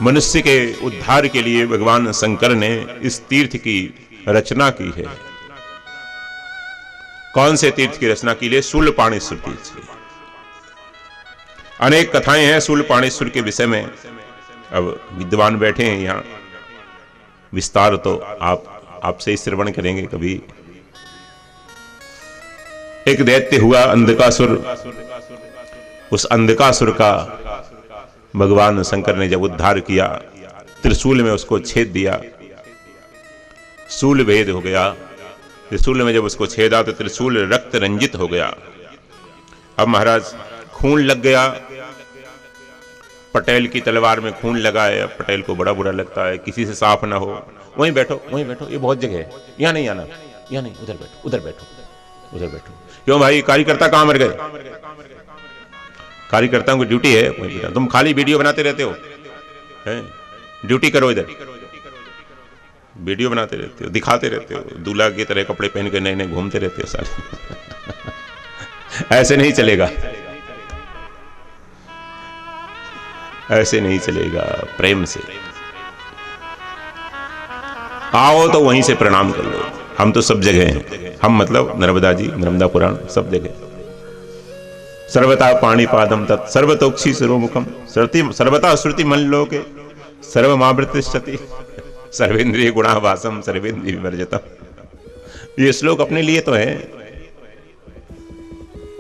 मनुष्य के उद्धार के लिए भगवान शंकर ने इस तीर्थ की रचना की है। कौन से तीर्थ की रचना की है? शूलपाणेश्वर तीर्थ की। अनेक कथाएं हैं शूलपाणेश्वर के विषय में। अब विद्वान बैठे हैं यहाँ, विस्तार तो आपसे ही श्रवण करेंगे कभी। एक दैत्य हुआ अंधकासुर। उस अंधकासुर का भगवान शंकर ने जब उद्धार किया, त्रिशूल में उसको छेद दिया, शूल भेद हो गया। त्रिशूल में जब उसको छेदा तो त्रिशूल रक्त रंजित हो गया। अब महाराज खून लग गया, पटेल की तलवार में खून लगा है। पटेल को बड़ा बुरा लगता है, किसी से साफ ना हो। वहीं बैठो, वहीं बैठो, ये बहुत जगह है, यहाँ नहीं आना, यहाँ नहीं, उधर बैठो, उधर बैठो, उधर बैठो। क्यों भाई, कार्यकर्ता कहाँ मर गए? कार्यकर्ताओं की ड्यूटी है। तुम खाली वीडियो बनाते रहते हो, ड्यूटी करो, इधर वीडियो बनाते रहते हो, दिखाते रहते हो, दूल्हा की तरह कपड़े पहन के नए नए घूमते रहते हो सारे। ऐसे नहीं चलेगा, ऐसे नहीं चलेगा। प्रेम से आओ तो वहीं से प्रणाम कर लो। हम तो सब जगह हैं, हम मतलब नर्मदा जी, नर्मदा पुराण सब जगह। सर्वता पाणिपादम तत् सर्वतोक्षी शिरोमुखम सर्वता श्रुति मन लोके सर्वमावृतिष्ठति सर्वेंद्रिय गुणावासम सर्वेंद्रिय विवर्जितम। ये श्लोक अपने लिए तो है,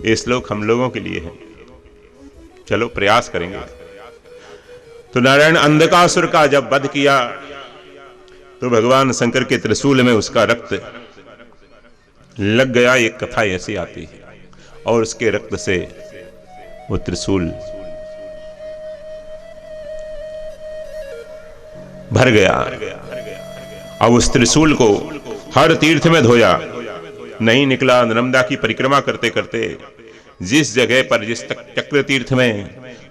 ये श्लोक हम लोगों के लिए है। चलो प्रयास करेंगे। तो नारायण अंधकासुर का जब वध किया तो भगवान शंकर के त्रिशूल में उसका रक्त लग गया। एक कथा ऐसी आती है, और उसके रक्त से वो त्रिशूल भर गया। अब उस त्रिशूल को हर तीर्थ में धोया, नहीं निकला। नर्मदा की परिक्रमा करते करते जिस जगह पर, जिस चक्र तीर्थ में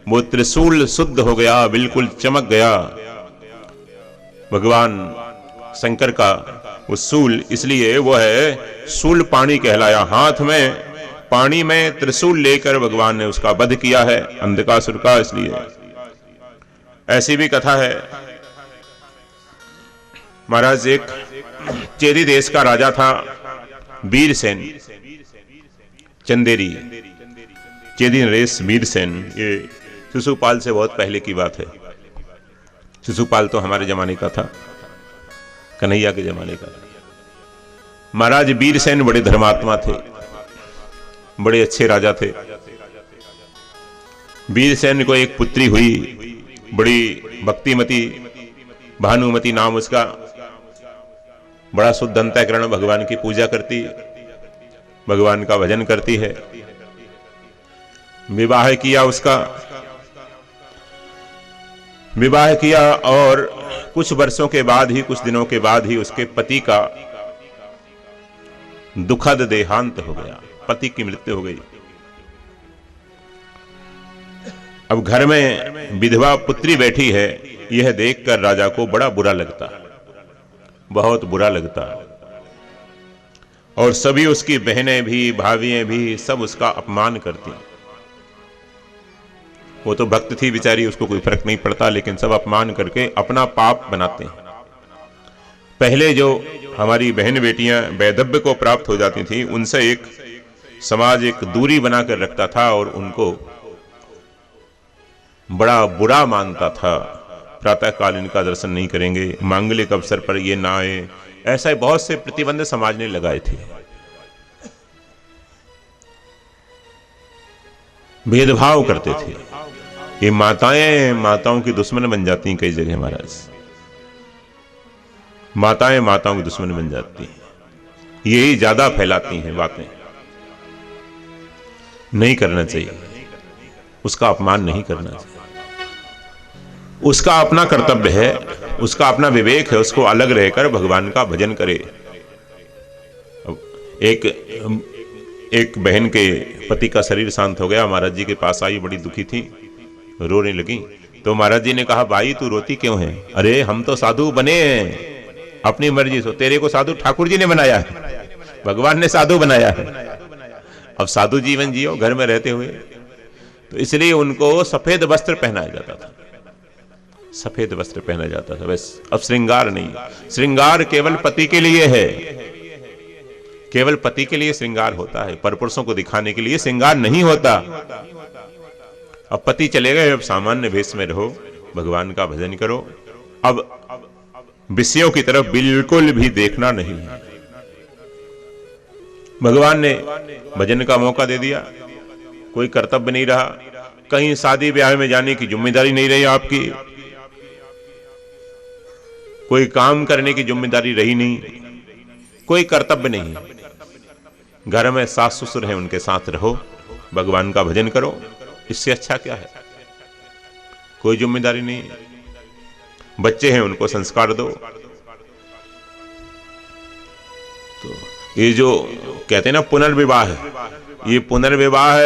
वो त्रिशूल शुद्ध हो गया, बिल्कुल चमक गया। भगवान शंकर का वो शूल, इसलिए वो है शूल पाणी कहलाया। हाथ में पानी में त्रिशूल लेकर भगवान ने उसका वध किया है, अंधकासुर का। इसलिए ऐसी भी कथा है। महाराज एक चेदी देश का राजा था, वीरसेन, चंदेरी, चेदी नरेश वीरसेन। ये शिशुपाल से बहुत पहले की बात है। शिशुपाल तो हमारे जमाने का था, कन्हैया के जमाने का। महाराज वीरसेन बड़े धर्मात्मा थे, बड़े अच्छे राजा थे। वीरसेन को एक पुत्री हुई, बड़ी भक्तिमती, भानुमती नाम उसका। बड़ा शुद्ध अंतःकरण, भगवान की पूजा करती, भगवान का भजन करती है। विवाह किया उसका, विवाह किया और कुछ वर्षों के बाद ही, कुछ दिनों के बाद ही उसके पति का दुखद देहांत हो गया, पति की मृत्यु हो गई। अब घर में विधवा पुत्री बैठी है, यह देखकर राजा को बड़ा बुरा लगता, बहुत बुरा लगता। और सभी उसकी बहनें भी, भाभियां भी सब उसका अपमान करती। वो तो भक्त थी बेचारी, उसको कोई फर्क नहीं पड़ता, लेकिन सब अपमान करके अपना पाप बनाते हैं। पहले जो हमारी बहन बेटियां वैधव्य को प्राप्त हो जाती थी, उनसे एक समाज एक दूरी बनाकर रखता था और उनको बड़ा बुरा मानता था। प्रातः काल इनका दर्शन नहीं करेंगे, मांगलिक अवसर पर ये ना आए, ऐसा बहुत से प्रतिबंध समाज ने लगाए थे। भेदभाव करते थे। ये माताएं माताओं की दुश्मन बन जाती हैं कई जगह महाराज। माताएं माताओं की दुश्मन बन जाती हैं, यही ज्यादा फैलाती हैं बातें। नहीं करना चाहिए, उसका अपमान नहीं करना चाहिए। उसका अपना कर्तव्य है, उसका अपना विवेक है, उसको अलग रहकर भगवान का भजन करे। एक बहन के पति का शरीर शांत हो गया, महाराज जी के पास आई, बड़ी दुखी थी, रोने लगी। तो महाराज जी ने कहा, भाई तू रोती क्यों है? अरे हम तो साधु बने हैं अपनी मर्जी से, तेरे को साधु ठाकुर जी ने बनाया है, भगवान ने साधु बनाया है। अब साधु जीवन जियो घर में रहते हुए। तो इसलिए उनको सफेद वस्त्र पहनाया जाता था, सफेद वस्त्र पहना जाता था, बस। अब श्रृंगार नहीं, श्रृंगार केवल पति के लिए है, केवल पति के लिए श्रृंगार होता है, परपुरुषों को दिखाने के लिए श्रृंगार नहीं होता। अब पति चले गए, अब सामान्य वेश में रहो, भगवान का भजन करो। अब विषयों की तरफ बिल्कुल भी देखना नहीं है। भगवान ने भजन का मौका दे दिया, कोई कर्तव्य नहीं रहा, कहीं शादी ब्याह में जाने की जिम्मेदारी नहीं रही आपकी, कोई काम करने की जिम्मेदारी रही नहीं, कोई कर्तव्य नहीं। घर में सास ससुर हैं, उनके साथ रहो, भगवान का भजन करो, इससे अच्छा क्या है। कोई जिम्मेदारी नहीं, बच्चे हैं उनको संस्कार दो। तो ये जो कहते हैं ना पुनर्विवाह, ये पुनर्विवाह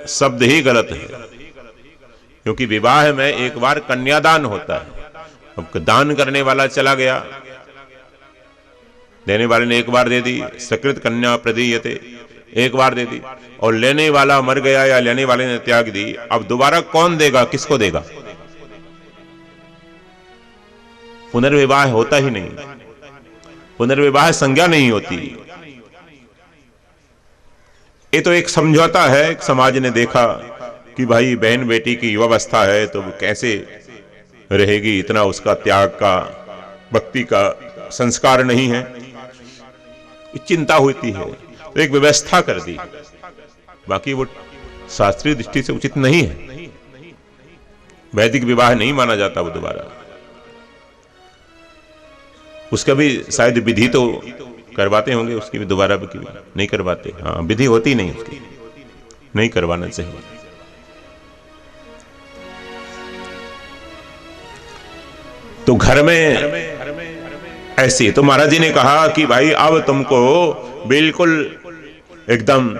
शब्द ही गलत है, क्योंकि विवाह में एक बार कन्यादान होता है। अब दान करने वाला चला गया, देने वाले ने एक बार दे दी, सकृत कन्या प्रदीयते, एक बार दे दी, और लेने वाला मर गया या लेने वाले ने त्याग दी, अब दोबारा कौन देगा, किसको देगा। पुनर्विवाह होता ही नहीं, पुनर्विवाह संज्ञा नहीं होती। ये तो एक समझौता है, एक समाज ने देखा कि भाई बहन बेटी की युवावस्था है तो कैसे रहेगी, इतना उसका त्याग का, भक्ति का संस्कार नहीं है, चिंता होती है, तो एक व्यवस्था कर दी। बाकी वो शास्त्रीय दृष्टि से उचित नहीं है, वैदिक विवाह नहीं माना जाता वो दोबारा। उसका भी शायद विधि तो करवाते होंगे, उसकी भी दोबारा भी नहीं करवाते। हाँ, विधि होती नहीं उसकी, नहीं करवाना चाहिए। तो घर में ऐसी, तो महाराज जी ने कहा कि भाई अब तुमको बिल्कुल एकदम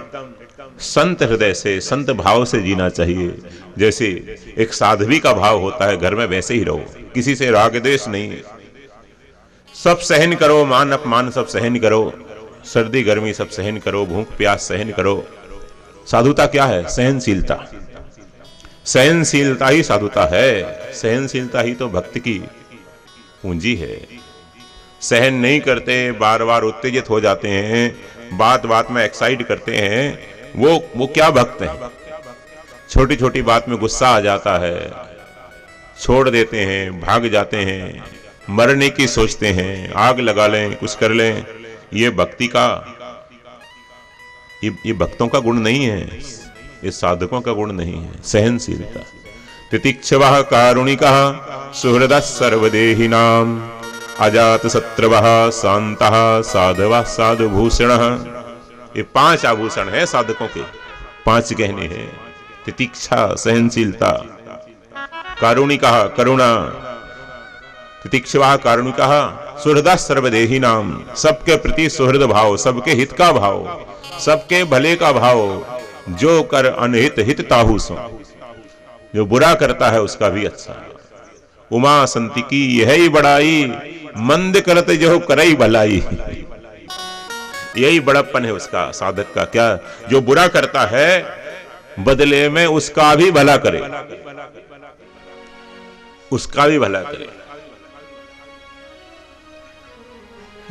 संत हृदय से, संत भाव से जीना चाहिए। जैसे एक साध्वी का भाव होता है, घर में वैसे ही रहो, किसी से राग द्वेष नहीं, सब सहन करो, मान अपमान सब सहन करो, सर्दी गर्मी सब सहन करो, भूख प्यास सहन करो। साधुता क्या है? सहनशीलता। सहनशीलता ही साधुता है, सहनशीलता ही तो भक्त की पूंजी है। सहन नहीं करते, बार बार उत्तेजित हो जाते हैं, बात बात में एक्साइट करते हैं, वो क्या भक्त हैं? छोटी छोटी बात में गुस्सा आ जाता है, छोड़ देते हैं, भाग जाते हैं, मरने की सोचते हैं, आग लगा लें, कुछ कर लें। ये भक्ति का, ये भक्तों का गुण नहीं है, ये साधकों का गुण नहीं है। सहनशीलता। तितिक्षवः कारुणिकः सुहृदः सर्वदेहिनां अजात शत्रवः शान्तः साधवः साधुभूषणः। ये 5 आभूषण है साधकों के, 5 गहने हैं। तितिक्षा सहनशीलता, कारुणिकः करुणा, तितिक्षवा कारुणिकः सुहृदः सर्वदेहिनां, सबके प्रति सुहृद भाव, सबके हित का भाव, सबके भले का भाव। जो कर अनहित हित ताहू सो, जो बुरा करता है उसका भी अच्छा। उमा संति की यही बड़ाई, मंद करत जो करई भलाई। यही बड़प्पन है उसका, साधक का। क्या? जो बुरा करता है बदले में उसका भी भला करे, उसका भी भला करे,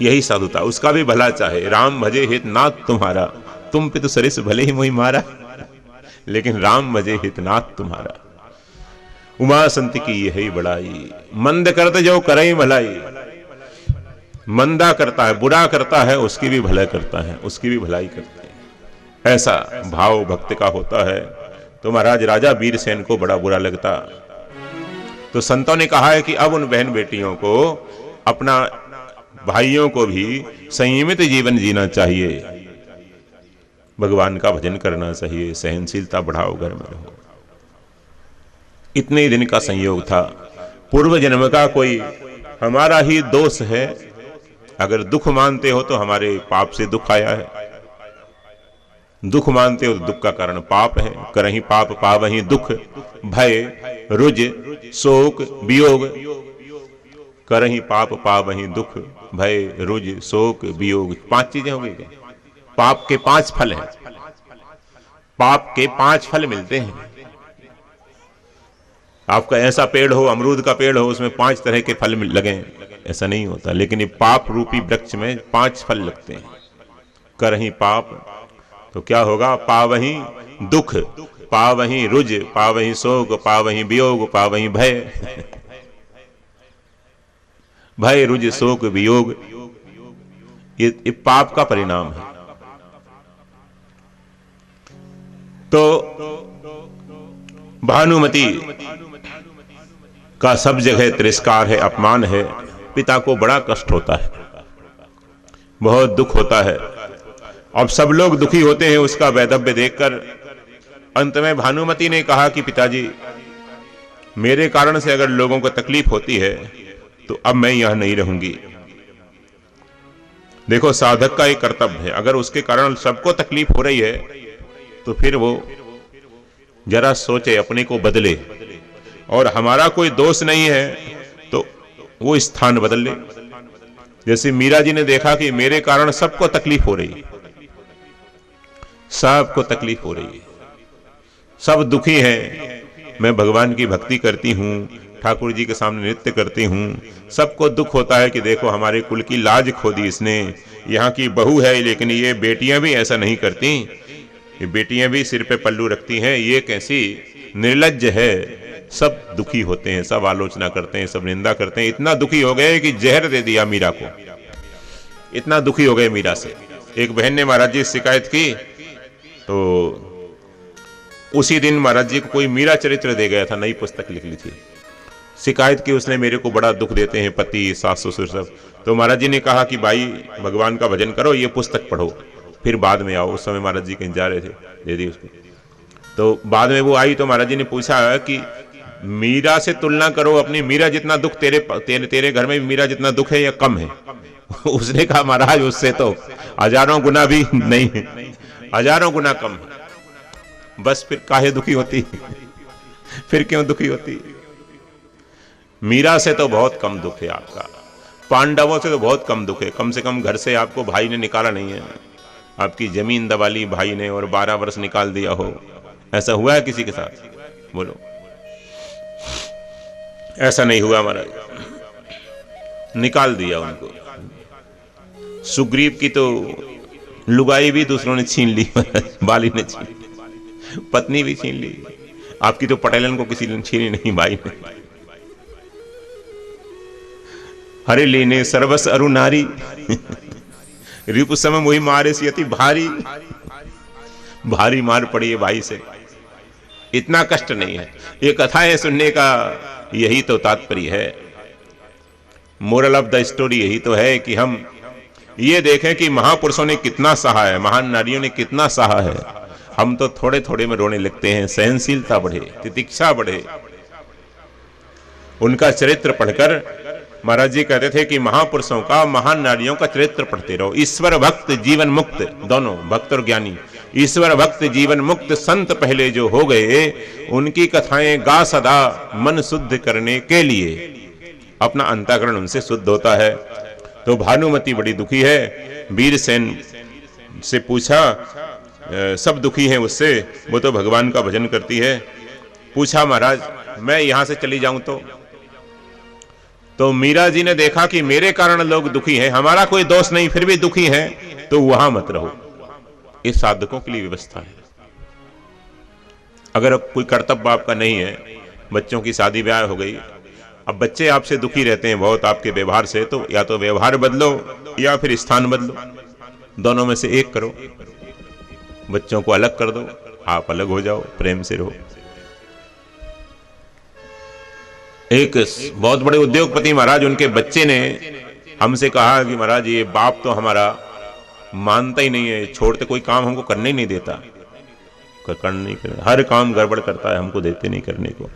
यही साधुता। उसका भी भला चाहे। राम भजे हित नाथ तुम्हारा, तुम पे तो सरिस भले ही मोहि मारा, लेकिन राम भजे हित नाथ तुम्हारा। उमा संत की यही बड़ाई, मंद करते जो करई भलाई। मंदा करता है, बुरा करता है, उसकी भी भलाई करता है, उसकी भी भलाई करते हैं। ऐसा भाव भक्त का होता है। तो महाराज राजा वीरसेन को बड़ा बुरा लगता। तो संतों ने कहा है कि अब उन बहन बेटियों को, अपना भाइयों को भी संयमित जीवन जीना चाहिए, भगवान का भजन करना चाहिए, सहनशीलता बढ़ाओ, घर में रहो। इतने दिन का संयोग था, पूर्व जन्म का कोई हमारा ही दोष है। अगर दुख मानते हो तो हमारे पाप से दुख आया है, दुख मानते हो तो दुख का कारण पाप है। करहीं पाप पावहीं दुख, भय रुज शोक वियोग। करहीं पाप पावहीं दुख, भय रुज शोक वियोग। 5 चीजें हो गई। पाप के 5 फल हैं, पाप के 5 फल मिलते हैं। आपका ऐसा पेड़ हो, अमरूद का पेड़ हो, उसमें 5 तरह के फल लगे, ऐसा नहीं होता। लेकिन ये पाप रूपी वृक्ष में 5 फल लगते हैं। करहीं पाप तो क्या होगा? पावहीं दुख, पावहीं रुज, पावहीं शोक, पावहीं वियोग, पावहीं भय। भय, रुज, शोक, वियोग, ये पाप का परिणाम है। तो भानुमति का सब जगह तिरस्कार है, अपमान है। पिता को बड़ा कष्ट होता है, बहुत दुख होता है। अब सब लोग दुखी होते हैं उसका वैधव्य देखकर। अंत में भानुमति ने कहा कि पिताजी, मेरे कारण से अगर लोगों को तकलीफ होती है तो अब मैं यहां नहीं रहूंगी। देखो, साधक का एक कर्तव्य है, अगर उसके कारण सबको तकलीफ हो रही है तो फिर वो जरा सोचे, अपने को बदले। और हमारा कोई दोष नहीं है तो वो स्थान बदल ले। जैसे मीरा जी ने देखा कि मेरे कारण सबको तकलीफ हो रही है, सबको तकलीफ हो रही है, सब दुखी हैं। मैं भगवान की भक्ति करती हूँ, ठाकुर जी के सामने नृत्य करती हूँ, सबको दुख होता है कि देखो हमारे कुल की लाज खो दी इसने। यहाँ की बहू है लेकिन ये बेटियां भी ऐसा नहीं करती, ये बेटियां भी सिर पे पल्लू रखती हैं, ये कैसी निर्लज्ज है। सब दुखी होते हैं, सब आलोचना करते हैं, सब निंदा करते हैं। इतना दुखी हो गए कि जहर दे दिया मीरा को। इतना दुखी हो गए मीरा से। एक बहन ने महाराज जी शिकायत की तो उसी दिन महाराज जी को कोई मीरा चरित्र दे गया था, नई पुस्तक लिख ली थी। शिकायत की उसने, मेरे को बड़ा दुख देते हैं पति, सास ससुर सब। तो महाराज जी ने कहा कि भाई भगवान का भजन करो, ये पुस्तक पढ़ो, फिर बाद में आओ। उस समय महाराज जी कहीं जा रहे थे, दे दी उसको। तो बाद में वो आई तो महाराज जी ने पूछा कि मीरा से तुलना करो अपनी, मीरा जितना दुख तेरे घर में मीरा जितना दुख है या कम है? उसने कहा महाराज उससे तो हजारों गुना भी नहीं है, हजारों गुना कम है। बस फिर काहे दुखी होती? फिर क्यों दुखी होती? मीरा से तो बहुत कम दुख है आपका, पांडवों से तो बहुत कम दुख है। कम से कम घर से आपको भाई ने निकाला नहीं है, आपकी जमीन दबा ली भाई ने और 12 वर्ष निकाल दिया हो। ऐसा हुआ है किसी के साथ? बोलो, ऐसा नहीं हुआ महाराज, निकाल दिया उनको। सुग्रीव की तो लुगाई भी दूसरों ने छीन ली, बाली ने छीन ली, पत्नी भी छीन ली। आपकी तो पटेलन को किसी ने छीनी नहीं, भाई ने। हरे लीने सर्वस अरु नारी, रिपु समय मोहि मारे सियति भारी। भारी मार पड़ी है भाई से, इतना कष्ट नहीं है। ये कथाएं सुनने का यही तो तात्पर्य है। मोरल ऑफ द स्टोरी यही तो है कि हम ये देखें कि महापुरुषों ने कितना सहा है, महान नारियों ने कितना सहा है। हम तो थोड़े थोड़े में रोने लगते हैं। सहनशीलता बढ़े, तितिक्षा बढ़े। उनका चरित्र पढ़कर महाराज जी कहते थे कि महापुरुषों का, महान नारियों का चरित्र पढ़ते रहो। ईश्वर भक्त जीवन मुक्त, दोनों भक्त और ज्ञानी, ईश्वर भक्त जीवन मुक्त संत पहले जो हो गए, उनकी कथाएं गा सदा मन शुद्ध करने के लिए। अपना अंतःकरण उनसे शुद्ध होता है। तो भानुमति बड़ी दुखी है। वीरसेन से पूछा, सब दुखी हैं उससे, वो तो भगवान का भजन करती है। पूछा महाराज मैं यहां से चली जाऊं तो मीरा जी ने देखा कि मेरे कारण लोग दुखी हैं, हमारा कोई दोष नहीं फिर भी दुखी हैं, तो वहां मत रहो। इस साधकों के लिए व्यवस्था है। अगर कोई कर्तव्य आपका नहीं है, बच्चों की शादी ब्याह हो गई, अब बच्चे आपसे दुखी रहते हैं बहुत आपके व्यवहार से, तो या तो व्यवहार बदलो या फिर स्थान बदलो, दोनों में से एक करो। बच्चों को अलग कर दो, आप अलग हो जाओ, प्रेम से रहो। एक बहुत बड़े उद्योगपति महाराज, उनके बच्चे ने हमसे कहा कि महाराज ये बाप तो हमारा मानता ही नहीं है, छोड़ते कोई काम हमको करने ही नहीं देता, हर काम गड़बड़ करता है, हमको देते नहीं करने को।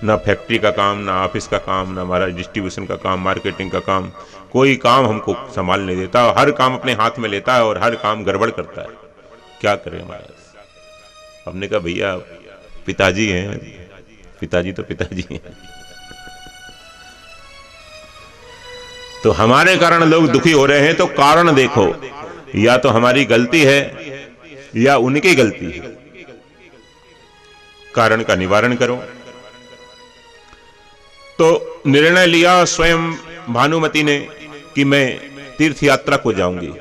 ना फैक्ट्री का काम, ना ऑफिस का काम, ना हमारा डिस्ट्रीब्यूशन का काम, मार्केटिंग का काम, कोई काम हमको संभाल नहीं देता। हर काम अपने हाथ में लेता है और हर काम गड़बड़ करता है। क्या करें महाराज? हमने कहा भैया पिताजी हैं, पिताजी तो पिताजी हैं। तो हमारे कारण लोग दुखी हो रहे हैं तो कारण देखो, या तो हमारी गलती है या उनकी गलती है। कारण का निवारण करो। तो निर्णय लिया स्वयं भानुमति ने कि मैं तीर्थ यात्रा को जाऊंगी।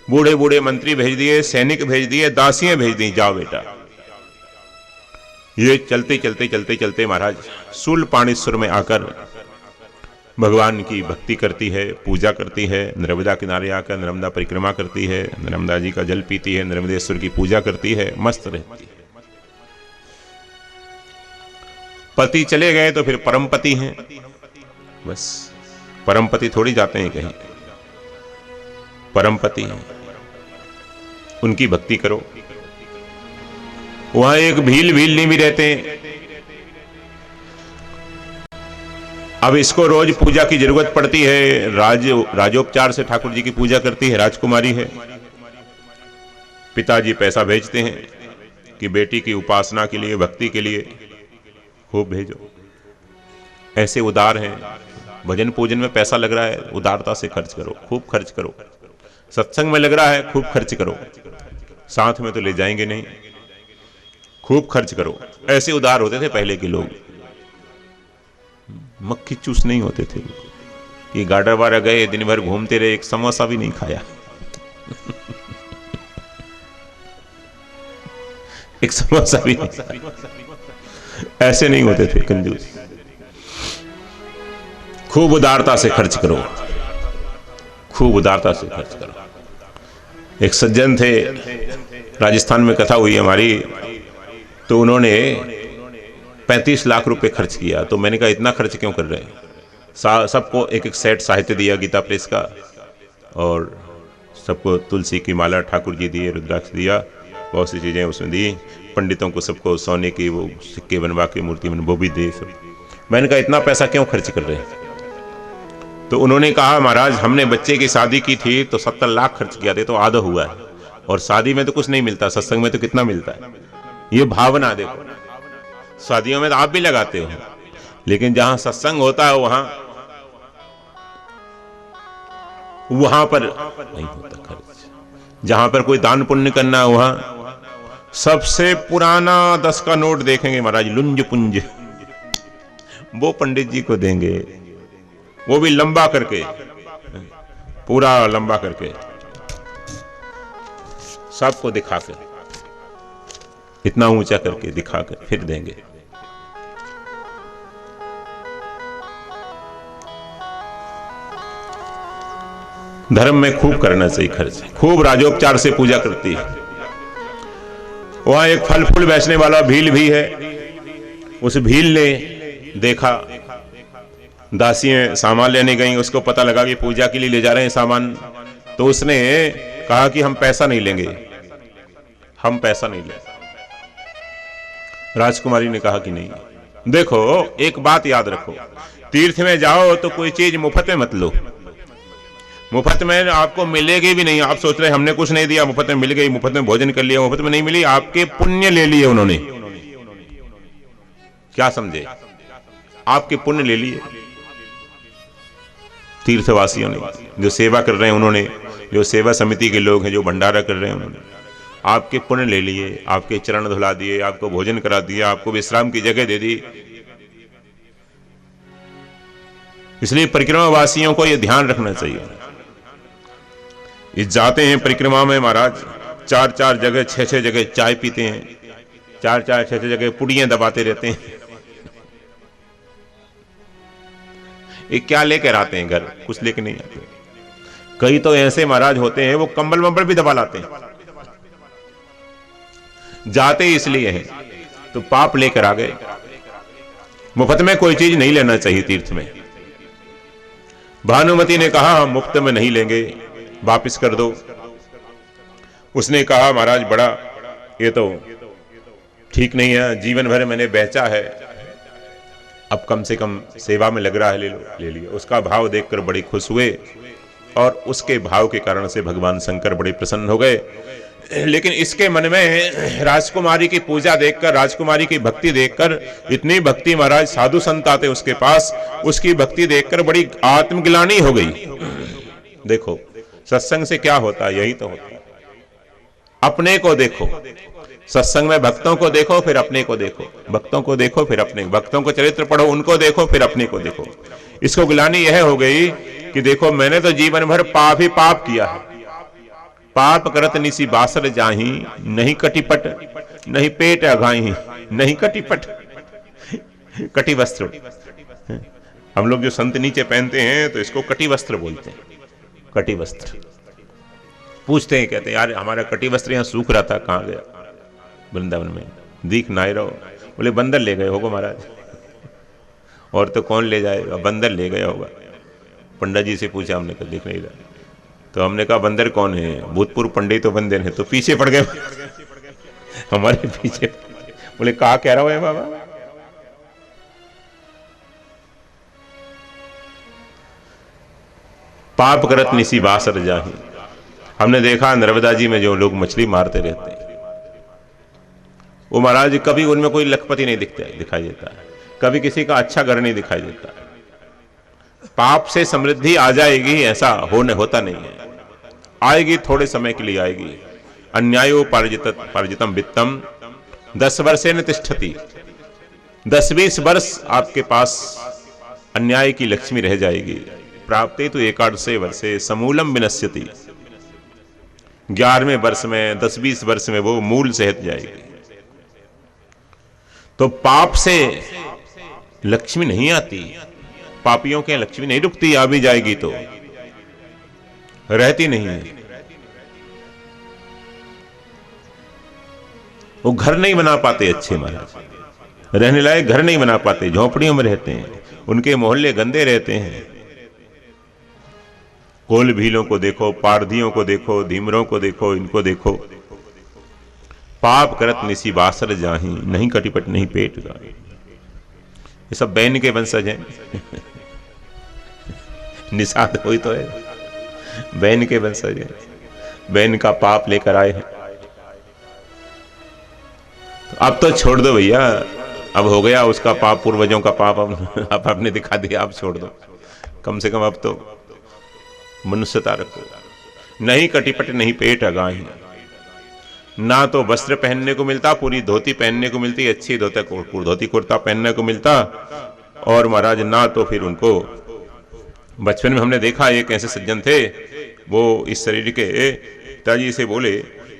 बूढ़े बूढ़े मंत्री भेज दिए, सैनिक भेज दिए, दासियां भेज दी, जाओ बेटा। ये चलते चलते चलते चलते महाराज शूलपाणेश्वर में आकर भगवान की भक्ति करती है, पूजा करती है, नर्मदा किनारे आकर नर्मदा परिक्रमा करती है, नर्मदा जी का जल पीती है, नर्मदेश्वर की पूजा करती है, मस्त रहती है। पति चले गए तो फिर परमपति हैं, बस परमपति थोड़ी जाते हैं कहीं, परमपति हैं, उनकी भक्ति करो। वहां एक भील नहीं भी रहते हैं। अब इसको रोज पूजा की जरूरत पड़ती है, राजोपचार से ठाकुर जी की पूजा करती है, राजकुमारी है। पिताजी पैसा भेजते हैं कि बेटी की उपासना के लिए, भक्ति के लिए खूब भेजो। ऐसे उदार हैं, भजन पूजन में पैसा लग रहा है, उदारता से खर्च करो, खूब खर्च करो। सत्संग में लग रहा है, खूब खर्च करो, साथ में तो ले जाएंगे नहीं, खूब खर्च करो। ऐसे उदार होते थे पहले के लोग, मक्खी चूस नहीं होते थे। ये गार्डर वारा गए, दिन भर घूमते रहे, एक समोसा भी नहीं खाया एक समोसा भी नहीं। ऐसे नहीं होते थे कंजूस। खूब उदारता से खर्च करो, खूब उदारता से खर्च करो। एक सज्जन थे, राजस्थान में कथा हुई हमारी, तो उन्होंने 35 लाख रुपए खर्च किया। तो मैंने कहा इतना खर्च क्यों कर रहे हैं? सबको एक एक सेट साहित्य दिया गीता प्रेस का, और सबको तुलसी की माला ठाकुर जी दिए, रुद्राक्ष दिया, बहुत सी चीज़ें उसमें दी। पंडितों को सबको सोने की वो सिक्के बनवा के मूर्ति बन वो भी दे सब। मैंने कहा इतना पैसा क्यों खर्च कर रहे हैं? तो उन्होंने कहा महाराज हमने बच्चे की शादी की थी तो 70 लाख खर्च किया थे, तो आधा हुआ है, और शादी में तो कुछ नहीं मिलता, सत्संग में तो कितना मिलता है। ये भावना देखो, शादियों में तो आप भी लगाते हो, लेकिन जहां सत्संग होता है वहां पर नहीं होता खर्च। जहां पर कोई दान पुण्य करना है वहां सबसे पुराना 10 का नोट देखेंगे महाराज, लुंज पुंज, वो पंडित जी को देंगे, वो भी लंबा करके, पूरा लंबा करके, सबको दिखाकर, इतना ऊंचा करके दिखाकर फिर देंगे। धर्म में खूब करना चाहिए खर्च, खूब राजोपचार से पूजा करती है। वहां एक फल फूल बेचने वाला भील भी है। उस भील ने देखा दासियां सामान लेने गई, उसको पता लगा कि पूजा के लिए ले जा रहे हैं सामान, तो उसने कहा कि हम पैसा नहीं लेंगे, हम पैसा नहीं लेंगे। राजकुमारी ने कहा कि नहीं, देखो एक बात याद रखो, तीर्थ में जाओ तो कोई चीज मुफ्त में मत लो, मुफ्त में आपको मिलेगी भी नहीं। आप सोच रहे हमने कुछ नहीं दिया, मुफ्त में मिल गई, मुफ्त में भोजन कर लिया, मुफ्त में नहीं मिली, आपके पुण्य ले लिए उन्होंने। क्या समझे? आपके पुण्य ले लिए तीर्थवासियों ने, जो सेवा कर रहे हैं उन्होंने, जो सेवा समिति के लोग हैं जो भंडारा कर रहे हैं उन्होंने आपके पुण्य ले लिए, आपके चरण धुला दिए, आपको भोजन करा दिया, आपको विश्राम की जगह दे दी। इसलिए परिक्रमा वासियों को यह ध्यान रखना चाहिए। ये जाते हैं परिक्रमा में महाराज, 4-4 जगह 6-6 जगह चाय पीते हैं, 4-4 6-6 जगह पुड़ियां दबाते रहते हैं। ये क्या लेकर आते हैं घर? कुछ लेकर नहीं आते। कई तो ऐसे महाराज होते हैं वो कंबल वंबल भी दबा लाते हैं। जाते इसलिए हैं तो पाप लेकर आ गए। मुफ्त में कोई चीज नहीं लेना चाहिए तीर्थ में। भानुमति ने कहा हम मुफ्त में नहीं लेंगे, वापिस कर दो। उसने कहा महाराज बड़ा ये तो ठीक नहीं है, जीवन भर मैंने बेचा है, अब कम से कम सेवा में लग रहा है, ले लो, ले लिया। उसका भाव देखकर बड़े खुश हुए और उसके भाव के कारण से भगवान शंकर बड़े प्रसन्न हो गए। लेकिन इसके मन में राजकुमारी की पूजा देखकर, राजकुमारी की भक्ति देखकर, इतनी भक्ति महाराज साधु संत आते उसके पास, उसकी भक्ति देखकर बड़ी आत्मग्लानि हो गई। देखो सत्संग से क्या होता है? यही तो होता है। अपने को देखो, सत्संग में भक्तों को देखो फिर अपने को देखो, भक्तों को देखो फिर अपने, भक्तों को चरित्र पढ़ो, उनको देखो फिर अपने को देखो। इसको गिलानी यह हो गई कि देखो मैंने तो जीवन भर पाप ही पाप किया है। पाप करत निसी बासर जाही, नहीं कटिपट नहीं पेट अघाई, नहीं कटिपट, कटी वस्त्र। हम लोग जो संत नीचे पहनते हैं तो इसको कटी वस्त्र बोलते हैं। कटी वस्त्र पूछते हैं, कहते हैं यार हमारा कटी वस्त्र यहाँ सूख रहा था, कहाँ गया? वृंदावन में दीख नाई रहो। बोले बंदर ले गए होगा महाराज। और तो कौन ले जाएगा, बंदर ले गया होगा। पंडित जी से पूछा हमने, कहा दिख नहीं रहा। तो हमने कहा बंदर कौन है? भूतपूर्व पंडित तो बंदर है। तो पीछे पड़ गए हमारे पीछे। बोले कहा कह रहा है बाबा? पाप करत निसी बासर जाही। हमने देखा नर्मदा जी में जो लोग मछली मारते रहते हैं, वो महाराज कभी उनमें कोई लखपति नहीं दिखाई देता, कभी किसी का अच्छा घर नहीं दिखाई देता। पाप से समृद्धि आ जाएगी ऐसा होता नहीं है। आएगी थोड़े समय के लिए आएगी। अन्यायो पार्जितम वित्तम 10 वर्षेन तिष्ठति। 10-20 वर्ष आपके पास अन्याय की लक्ष्मी रह जाएगी। प्राप्ते तो 11 वर्षे समूलम विनश्यति। 11वें वर्ष में 10-20 वर्ष में वो मूल से हट जाएगी। तो पाप से लक्ष्मी नहीं आती, पापियों के लक्ष्मी नहीं रुकती, आ भी जाएगी तो रहती नहीं है। वो घर नहीं बना पाते अच्छे महाराज, रहने लायक घर नहीं बना पाते, झोपड़ियों में रहते हैं, उनके मोहल्ले गंदे रहते हैं। कोल भीलों को देखो, पारधियों को देखो, धीमरों को देखो, इनको देखो। पाप करत निसी बासर जाही, नहीं कटिपट नहीं पेट गाही। ये सब बैन के वंशज हैं। निषाद हुई तो है, बैन के वंशज हैं, बैन का पाप लेकर आए हैं। तो अब तो छोड़ दो भैया, अब हो गया उसका पाप, पूर्वजों का पाप अब आपने दिखा दिया, अब छोड़ दो। कम से कम अब तो मनुष्यता रखो। नहीं कटिपट नहीं पेट अगाही। ना तो वस्त्र पहनने को मिलता, पूरी धोती पहनने को मिलती, अच्छी धोती कुर्ता पहनने को मिलता, और महाराज ना तो फिर उनको, बचपन में हमने देखा एक ऐसे सज्जन थे, वो इस शरीर के पिताजी से बोले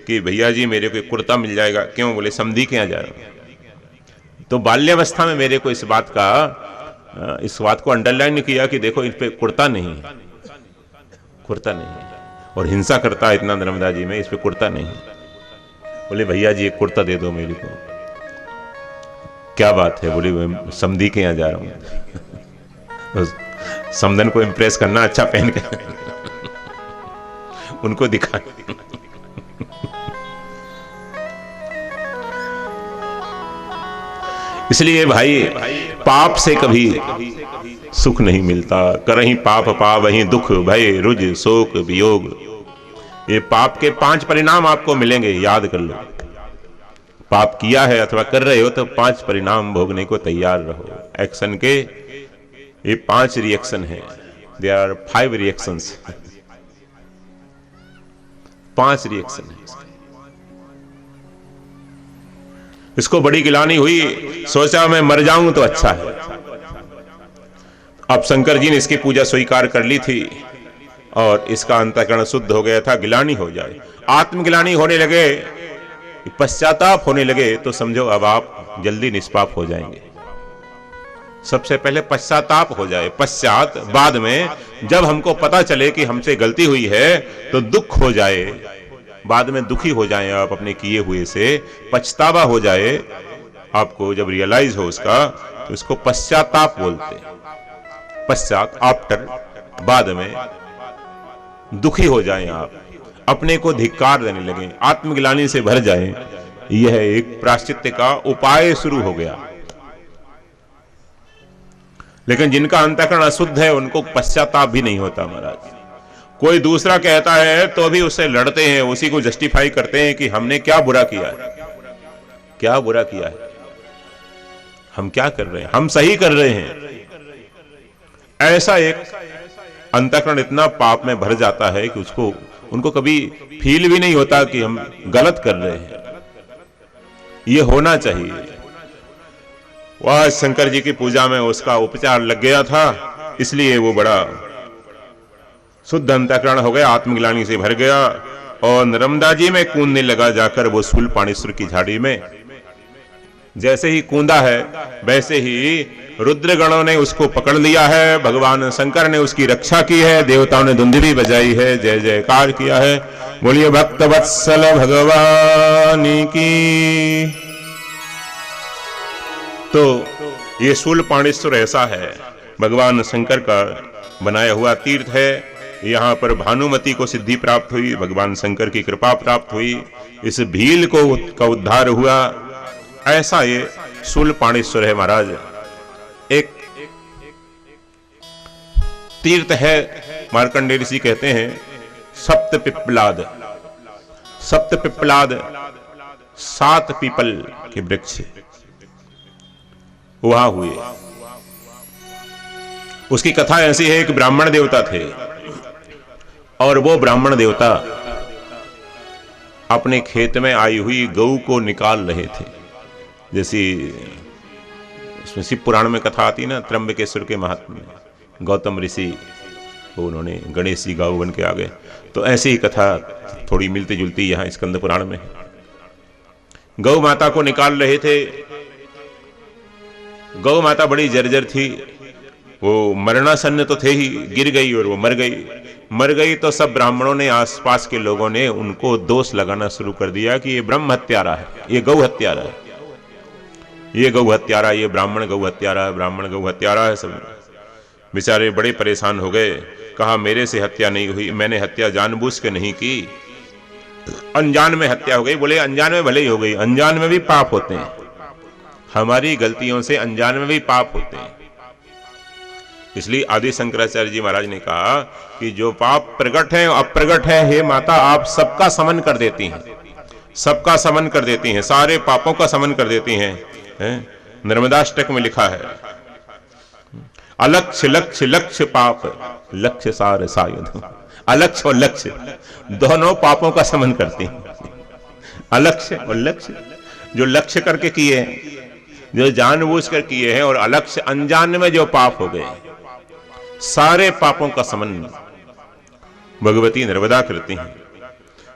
कि भैया जी मेरे को कुर्ता मिल जाएगा। क्यों? बोले समधी के यहाँ जा रहा हूं। तो बाल्यावस्था में मेरे को इस बात को अंडरलाइन किया कि देखो इन पे कुर्ता नहीं है, कुर्ता नहीं है, और हिंसा करता है इतना नर्मदा जी में, इस पे कुर्ता नहीं है। बोले भैया जी एक कुर्ता दे दो मेरे को। क्या बात है? बोले मैं समधी के यहाँ जा रहा हूँ। समधन को इम्प्रेस करना, अच्छा पहन के उनको दिखा। इसलिए भाई पाप से कभी सुख नहीं मिलता। करहीं पाप पावहीं दुख भय रुज शोक वियोग। ये पाप के 5 परिणाम आपको मिलेंगे, याद कर लो। पाप किया है अथवा कर रहे हो तो 5 परिणाम भोगने को तैयार रहो। एक्शन के ये 5 रिएक्शन है। There are 5 reactions. 5 रिएक्शन है। इसको बड़ी गिलानी हुई, सोचा मैं मर जाऊं तो अच्छा है। अब शंकर जी ने इसकी पूजा स्वीकार कर ली थी और इसका अंतःकरण शुद्ध हो गया था। गिलानी हो जाए, आत्मगिलानी होने लगे, पश्चाताप होने लगे, तो समझो अब आप जल्दी निष्पाप हो जाएंगे। सबसे पहले पश्चाताप हो जाए, पश्चात बाद में जब हमको पता चले कि हमसे गलती हुई है तो दुख हो जाए, बाद में दुखी हो जाए आप अपने किए हुए से, पछतावा हो जाए आपको, जब रियलाइज हो उसका, तो इसको पश्चाताप बोलते हैं। पश्चात, आफ्टर, बाद में दुखी हो जाएं आप, अपने को धिक्कार देने लगे, आत्मग्लानि से भर जाएं। यह एक प्रायश्चित्त का उपाय शुरू हो गया। लेकिन जिनका अंतःकरण अशुद्ध है उनको पश्चाताप भी नहीं होता महाराज। कोई दूसरा कहता है तो भी उससे लड़ते हैं, उसी को जस्टिफाई करते हैं कि हमने क्या बुरा किया है, क्या बुरा किया है, हम क्या कर रहे हैं, हम सही कर रहे हैं। ऐसा एक अंतःकरण इतना पाप में भर जाता है कि उनको कभी फील भी नहीं होता कि हम गलत कर रहे हैं। ये होना चाहिए। वह शंकर जी की पूजा में उसका उपचार लग गया था, इसलिए वो बड़ा शुद्ध अंतःकरण हो गया, आत्मग्लानि से भर गया और नर्मदा जी में कूदने लगा जाकर वो शूलपाणेश्वर की झाड़ी में। जैसे ही कूदा है वैसे ही रुद्रगणों ने उसको पकड़ लिया है, भगवान शंकर ने उसकी रक्षा की है, देवताओं ने धुंधली बजाई है, जय जयकार किया है। बोलिए भक्त वत्सल भगवान की। तो ये शूलपाणेश्वर ऐसा है, भगवान शंकर का बनाया हुआ तीर्थ है। यहाँ पर भानुमति को सिद्धि प्राप्त हुई, भगवान शंकर की कृपा प्राप्त हुई, इस भील का उद्धार हुआ। ऐसा ये शूलपाणेश्वर है महाराज। एक तीर्थ है, मार्कंडेय ऋषि कहते हैं सप्त पिप्पलाद। सप्त पिप्पलाद 7 पीपल के वृक्ष वहां हुए। उसकी कथा ऐसी है, एक ब्राह्मण देवता थे और वो ब्राह्मण देवता अपने खेत में आई हुई गऊ को निकाल रहे थे। जैसी उसमें शिव पुराण में कथा आती ना, त्र्यंबकेश्वर के महात्म्य में, गौतम ऋषि को उन्होंने गणेश जी गौ बन के आ गए, तो ऐसी ही कथा थोड़ी मिलती जुलती यहाँ स्कंद पुराण में। गौ माता को निकाल रहे थे। गौ माता बड़ी जर्जर थी, वो मरणासन्न तो थे ही, गिर गई और वो मर गई। मर गई तो सब ब्राह्मणों ने, आसपास के लोगों ने उनको दोष लगाना शुरू कर दिया कि ये ब्रह्म हत्यारा है, ये गौ हत्यारा है, ये गौ हत्यारा, ये ब्राह्मण गौ हत्यारा है, ब्राह्मण गौ हत्यारा है। सब बेचारे बड़े परेशान हो गए। कहा मेरे से हत्या नहीं हुई, मैंने हत्या जानबूझ के नहीं की, अनजान में हत्या हो गई। बोले अनजान में भले ही हो गई, अनजान में भी पाप होते हैं, हमारी गलतियों से अनजान में भी पाप होते हैं। इसलिए आदि शंकराचार्य जी महाराज ने कहा कि जो पाप प्रकट है अप्रगट है, हे माता आप सबका समन कर देती हैं, सबका समन कर देती हैं, सारे पापों का समन कर देती हैं। नर्मदाष्टक में लिखा है अलक्ष्य लक्ष्य लक्ष्य पाप लक्ष्य सार सायुध। अलक्ष्य और लक्ष्य दोनों पापों का समन करती हैं। अलक्ष्य और लक्ष्य, जो लक्ष्य करके किए हैं, जो जानबूझ कर किए हैं, और अलक्ष्य अनजान में जो पाप हो गए, सारे पापों का समन भगवती नर्मदा करती हैं।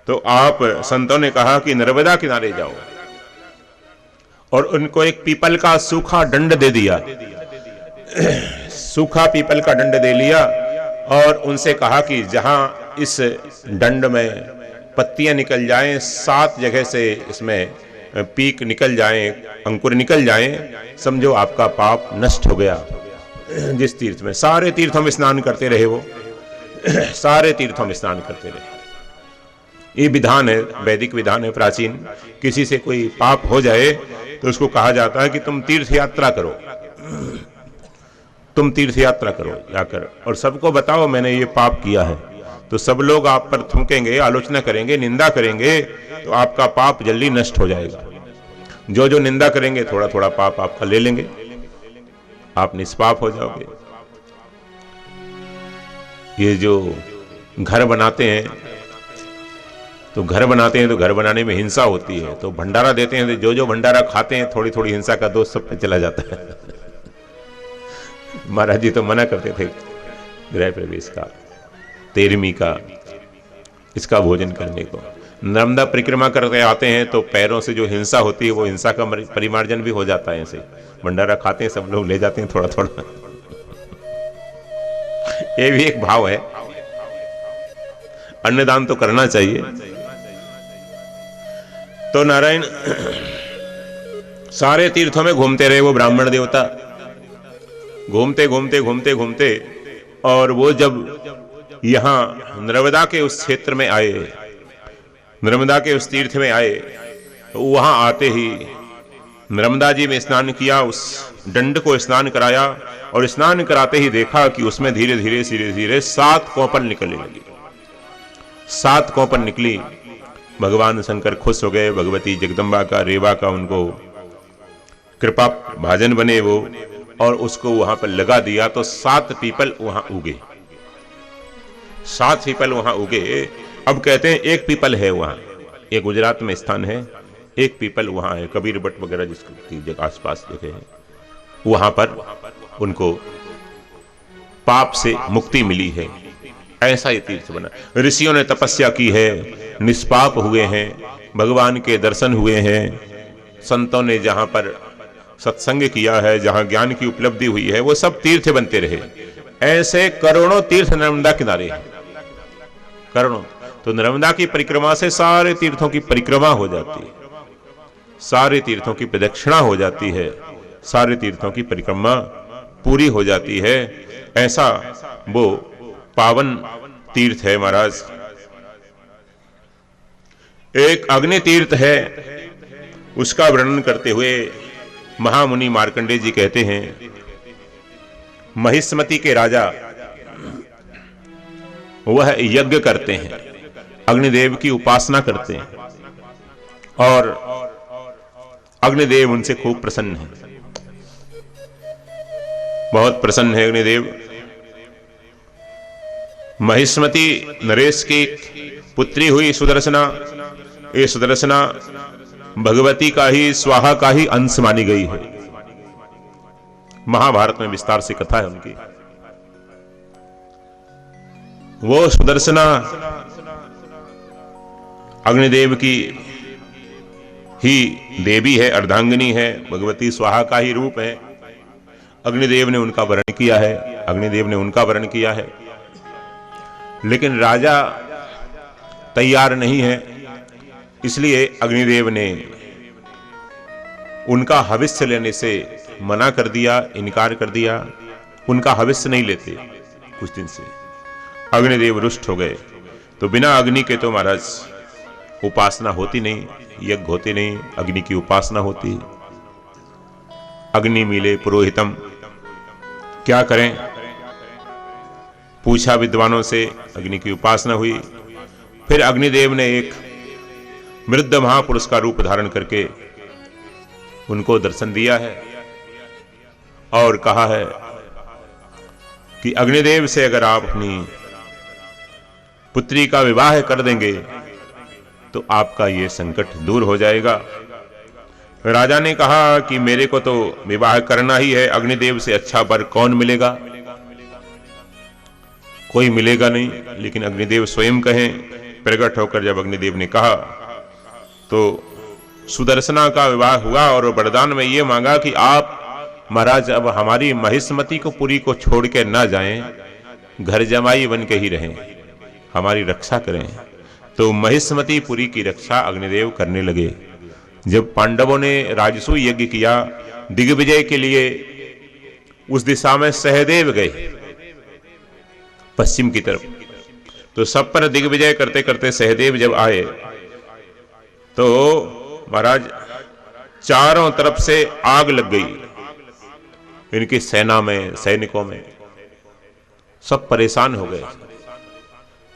तो आप संतों ने कहा कि नर्मदा किनारे जाओ और उनको एक पीपल का सूखा दंड दे दिया, सूखा पीपल का दंड दे लिया और उनसे कहा कि जहां इस दंड में पत्तियां निकल जाएं, 7 जगह से इसमें पीक निकल जाएं, अंकुर निकल जाएं, समझो आपका पाप नष्ट हो गया। जिस तीर्थ में, सारे तीर्थों में स्नान करते रहे वो, सारे तीर्थों में स्नान करते रहे। ये विधान है, वैदिक विधान है प्राचीन। किसी से कोई पाप हो जाए तो उसको कहा जाता है कि तुम तीर्थ यात्रा करो, तुम तीर्थ यात्रा करो जाकर, और सबको बताओ मैंने ये पाप किया है। तो सब लोग आप पर थूकेंगे, आलोचना करेंगे, निंदा करेंगे, तो आपका पाप जल्दी नष्ट हो जाएगा। जो जो निंदा करेंगे थोड़ा थोड़ा पाप आपका ले लेंगे, आप निष्पाप हो जाओगे। ये जो घर बनाते हैं तो घर बनाने में हिंसा होती है, तो भंडारा देते हैं, तो जो भंडारा खाते हैं थोड़ी थोड़ी हिंसा का दोष सब पे चला जाता है। महाराज जी तो मना करते थे गृह प्रवेश का, 13वीं का, इसका भोजन करने को। नर्मदा परिक्रमा करते आते हैं तो पैरों से जो हिंसा होती है वो हिंसा का परिमार्जन भी हो जाता है। ऐसे भंडारा खाते हैं, सब लोग ले जाते हैं थोड़ा थोड़ा। ये भी एक भाव है, अन्नदान तो करना चाहिए। तो नारायण सारे तीर्थों में घूमते रहे वो ब्राह्मण देवता, घूमते घूमते घूमते घूमते, और वो जब यहां नर्मदा के उस क्षेत्र में आए, नर्मदा के उस तीर्थ में आए, तो वहां आते ही नर्मदा जी में स्नान किया, उस दंड को स्नान कराया, और स्नान कराते ही देखा कि उसमें धीरे धीरे धीरे धीरे 7 कोपन निकलने लगी। 7 कोपन निकली। भगवान शंकर खुश हो गए, भगवती जगदम्बा का, रेवा का उनको कृपा भाजन बने वो, और उसको वहां पर लगा दिया। तो 7 पीपल वहां उगे, 7 पीपल वहां उगे। अब कहते हैं एक पीपल है वहां, ये गुजरात में स्थान है, एक पीपल वहां है, कबीर बट वगैरह जिसकी जगह आसपास जगह है, वहां पर उनको पाप से मुक्ति मिली है। ऐसा ये तीर्थ बना। ऋषियों ने तपस्या की है, निष्पाप हुए हैं, भगवान के दर्शन हुए हैं। संतों ने जहां पर सत्संग किया है, जहां ज्ञान की उपलब्धि हुई है, वो सब तीर्थ बनते रहे। ऐसे करोड़ों तीर्थ नर्मदा किनारे हैं, करोड़ों। तो नर्मदा की परिक्रमा से सारे तीर्थों की परिक्रमा हो जाती है, सारे तीर्थों की प्रदक्षिणा हो जाती है, सारे तीर्थों की परिक्रमा पूरी हो जाती है। ऐसा वो पावन तीर्थ है महाराज। एक अग्नि तीर्थ है, उसका वर्णन करते हुए महामुनि मार्कंडेय जी कहते हैं, महिष्मति के राजा वह यज्ञ करते हैं, अग्निदेव की उपासना करते हैं और अग्निदेव उनसे खूब प्रसन्न है, बहुत प्रसन्न है अग्निदेव। महिष्मति नरेश की पुत्री हुई सुदर्शना। ये सुदर्शना भगवती का ही, स्वाहा का ही अंश मानी गई है। महाभारत में विस्तार से कथा है उनकी। वो सुदर्शना अग्निदेव की ही देवी है, अर्धांगिनी है, भगवती स्वाहा का ही रूप है। अग्निदेव ने उनका वर्ण किया है, अग्निदेव ने उनका वर्ण किया है। लेकिन राजा तैयार नहीं है, इसलिए अग्निदेव ने उनका हविष्य लेने से मना कर दिया, इनकार कर दिया। उनका हविष्य नहीं लेते कुछ दिन से। अग्निदेव रुष्ट हो गए। तो बिना अग्नि के तो महाराज उपासना होती नहीं, यज्ञ होते नहीं, अग्नि की उपासना होती। अग्नि मिले पुरोहितम, क्या करें? पूछा विद्वानों से, अग्नि की उपासना हुई। फिर अग्निदेव ने एक वृद्ध महापुरुष का रूप धारण करके उनको दर्शन दिया है और कहा है कि अग्निदेव से अगर आप अपनी पुत्री का विवाह कर देंगे तो आपका ये संकट दूर हो जाएगा। राजा ने कहा कि मेरे को तो विवाह करना ही है, अग्निदेव से अच्छा वर कौन मिलेगा? कोई मिलेगा नहीं। लेकिन अग्निदेव स्वयं कहें, प्रकट होकर जब अग्निदेव ने कहा तो सुदर्शना का विवाह हुआ और वरदान में ये मांगा कि आप महाराज अब हमारी महिष्मति को पुरी को छोड़ के ना जाएं, घर जमाई बन के ही रहें, हमारी रक्षा करें। तो महिष्मति पुरी की रक्षा अग्निदेव करने लगे। जब पांडवों ने राजसूय यज्ञ किया दिग्विजय के लिए, उस दिशा में सहदेव गए पश्चिम की तरफ। तो सब पर दिग्विजय करते करते सहदेव जब आए तो महाराज चारों तरफ से आग लग गई इनकी सेना में, सैनिकों में। सब परेशान हो गए।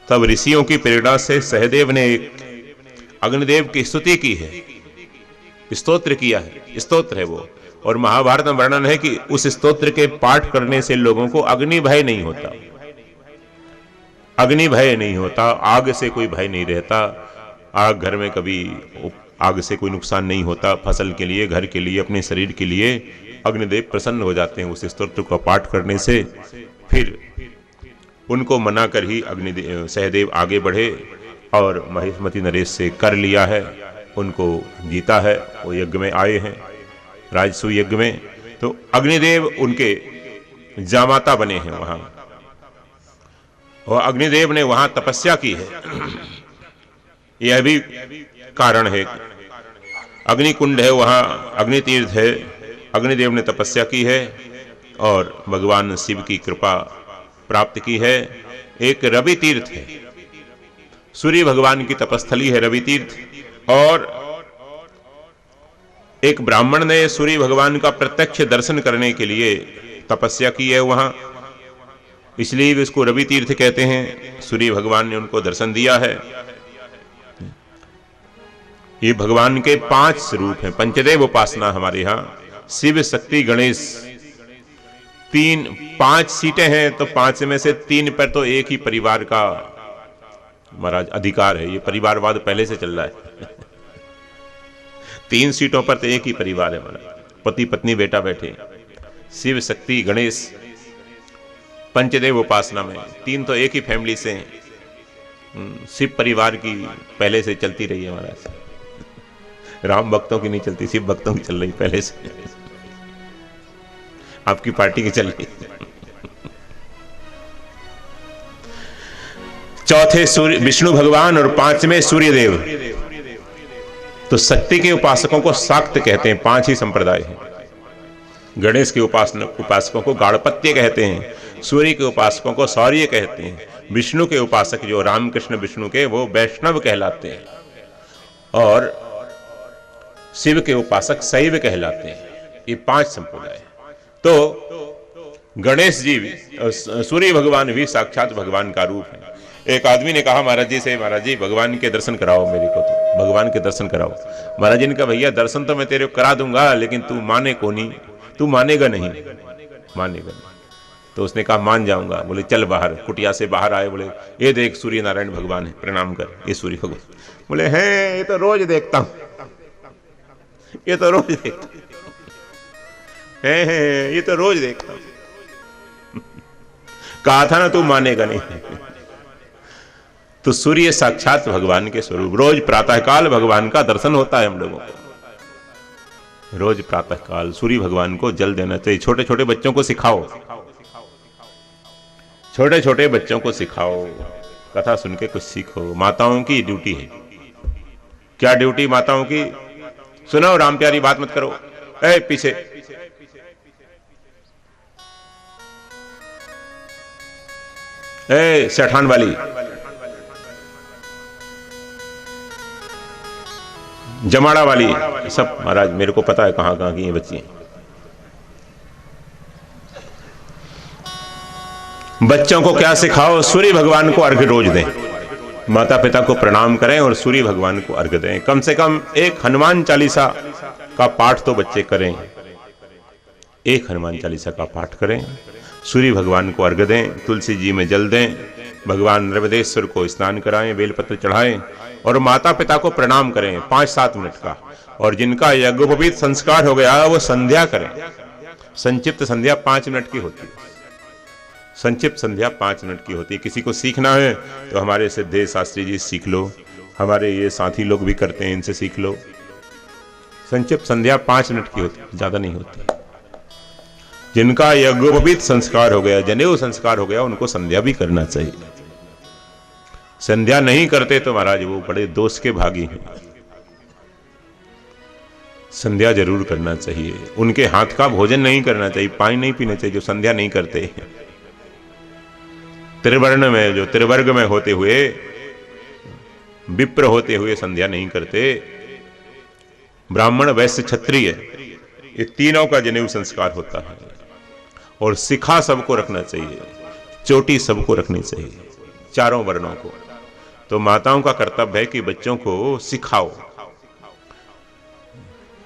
तब ऋषियों की प्रेरणा से सहदेव ने एक अग्निदेव की स्तुति की है, स्तोत्र किया है, स्तोत्र है वो। और महाभारत में वर्णन है कि उस स्तोत्र के पाठ करने से लोगों को अग्नि भय नहीं होता, अग्नि भय नहीं होता, आग से कोई भय नहीं रहता। आग घर में कभी आग से कोई नुकसान नहीं होता। फसल के लिए, घर के लिए, अपने शरीर के लिए अग्निदेव प्रसन्न हो जाते हैं उस स्तोत्र को पाठ करने से। फिर उनको मना कर ही अग्निदेव सहदेव आगे बढ़े और महिष्मति नरेश से कर लिया है, उनको जीता है। वो यज्ञ में आए हैं, राजसूय यज्ञ में। तो अग्निदेव उनके जामाता बने हैं वहां, और अग्निदेव ने वहां तपस्या की है। यह भी कारण है। अग्नि कुंड है वहां, अग्नि तीर्थ है, अग्निदेव ने तपस्या की है और भगवान शिव की कृपा प्राप्त की है। एक रवि तीर्थ है, सूर्य भगवान की तपस्थली है रवि तीर्थ। और एक ब्राह्मण ने सूर्य भगवान का प्रत्यक्ष दर्शन करने के लिए तपस्या की है वहां, इसलिए भी इसको रवि तीर्थ कहते हैं। सूर्य भगवान ने उनको दर्शन दिया है। ये भगवान के 5 रूप हैं, पंचदेव उपासना हमारे यहाँ। शिव, शक्ति, गणेश, 5 सीटें हैं, तो 5 में से 3 पर तो एक ही परिवार का महाराज अधिकार है। ये परिवारवाद पहले से चल रहा है। 3 सीटों पर तो एक ही परिवार है हमारा, पति पत्नी बेटा बैठे, शिव शक्ति गणेश पंचदेव उपासना में 3 तो एक ही फैमिली से हैं। शिव परिवार की पहले से चलती रही है महाराज, राम भक्तों की नहीं चलती, शिव भक्तों की चल रही पहले से, आपकी पार्टी की चल रही। चौथे सूर्य विष्णु भगवान और 5वें सूर्यदेव। तो शक्ति के उपासकों को शाक्त कहते हैं, 5 ही संप्रदाय हैं। गणेश के उपासकों को गाणपत्य कहते हैं, सूर्य के उपासकों को शौर्य कहते हैं, विष्णु के उपासक जो रामकृष्ण विष्णु के वो वैष्णव कहलाते हैं, और शिव के उपासक शैव कहलाते हैं। ये 5 संप्रदाय। तो गणेश जी भी, सूर्य भगवान भी साक्षात भगवान का रूप है। एक आदमी ने कहा महाराज जी से, महाराज जी भगवान के दर्शन कराओ मेरे को, तो भगवान के दर्शन कराओ। महाराज जी ने कहा भैया दर्शन तो मैं तेरे को करा दूंगा, लेकिन तू माने को नहीं, तू मानेगा नहीं, मानेगा नहीं। तो उसने कहा मान जाऊंगा। बोले चल बाहर, कुटिया से बाहर आए, बोले ये देख सूर्य नारायण भगवान है, प्रणाम कर, ये सूर्य भगवान। बोले हैं ये तो रोज देखता हूं, ये तो रोज देखता हूं, है ये तो रोज देखता हूं। कहा था ना तू मानेगा नहीं। तो सूर्य साक्षात भगवान के स्वरूप, रोज प्रातःकाल भगवान का दर्शन होता है हम लोगों को। रोज प्रातःकाल सूर्य भगवान को जल देना चाहिए। छोटे छोटे बच्चों को सिखाओ, छोटे छोटे बच्चों को सिखाओ, कथा सुन के कुछ सीखो। माताओं की ड्यूटी है। क्या ड्यूटी माताओं की? सुनो राम प्यारी बात मत करो, ए पीछे, ए सेठान वाली, जमाड़ा वाली, सब महाराज मेरे को पता है कहां कहां की ये बच्ची। बच्चों को क्या सिखाओ? सूर्य भगवान को अर्घ्य रोज दें, माता पिता को प्रणाम करें और सूर्य भगवान को अर्घ्य दें। कम से कम एक हनुमान चालीसा का पाठ तो बच्चे करें, एक हनुमान चालीसा का पाठ करें, सूर्य भगवान को अर्घ्य दें, तुलसी जी में जल दें, भगवान नर्मदेश्वर को स्नान कराएं, बेलपत्र चढ़ाएं और माता पिता को प्रणाम करें 5-7 मिनट का। और जिनका यज्ञोपवीत संस्कार हो गया वो संध्या करें। संक्षिप्त संध्या 5 मिनट की होती है, संक्षिप्त संध्या 5 मिनट की होती है। किसी को सीखना है तो हमारे सिद्धेश शास्त्री जी सीख लो, हमारे ये साथी लोग भी करते हैं, इनसे सीख लो। संक्षिप्त संध्या 5 मिनट की होती है, ज्यादा नहीं होती। जिनका यज्ञोपवीत संस्कार हो गया, जनेऊ संस्कार हो गया, उनको संध्या भी करना चाहिए। संध्या नहीं करते तो महाराज वो बड़े दोष के भागी हैं। संध्या जरूर करना चाहिए। उनके हाथ का भोजन नहीं करना चाहिए, पानी नहीं पीना चाहिए जो संध्या नहीं करते। त्रिवर्ण में, जो त्रिवर्ग में होते हुए, विप्र होते हुए संध्या नहीं करते। ब्राह्मण वैश्य क्षत्रिय ये तीनों का जनेऊ संस्कार होता है। और शिखा सबको रखना चाहिए, चोटी सबको रखनी चाहिए, चारों वर्णों को। तो माताओं का कर्तव्य है कि बच्चों को सिखाओ।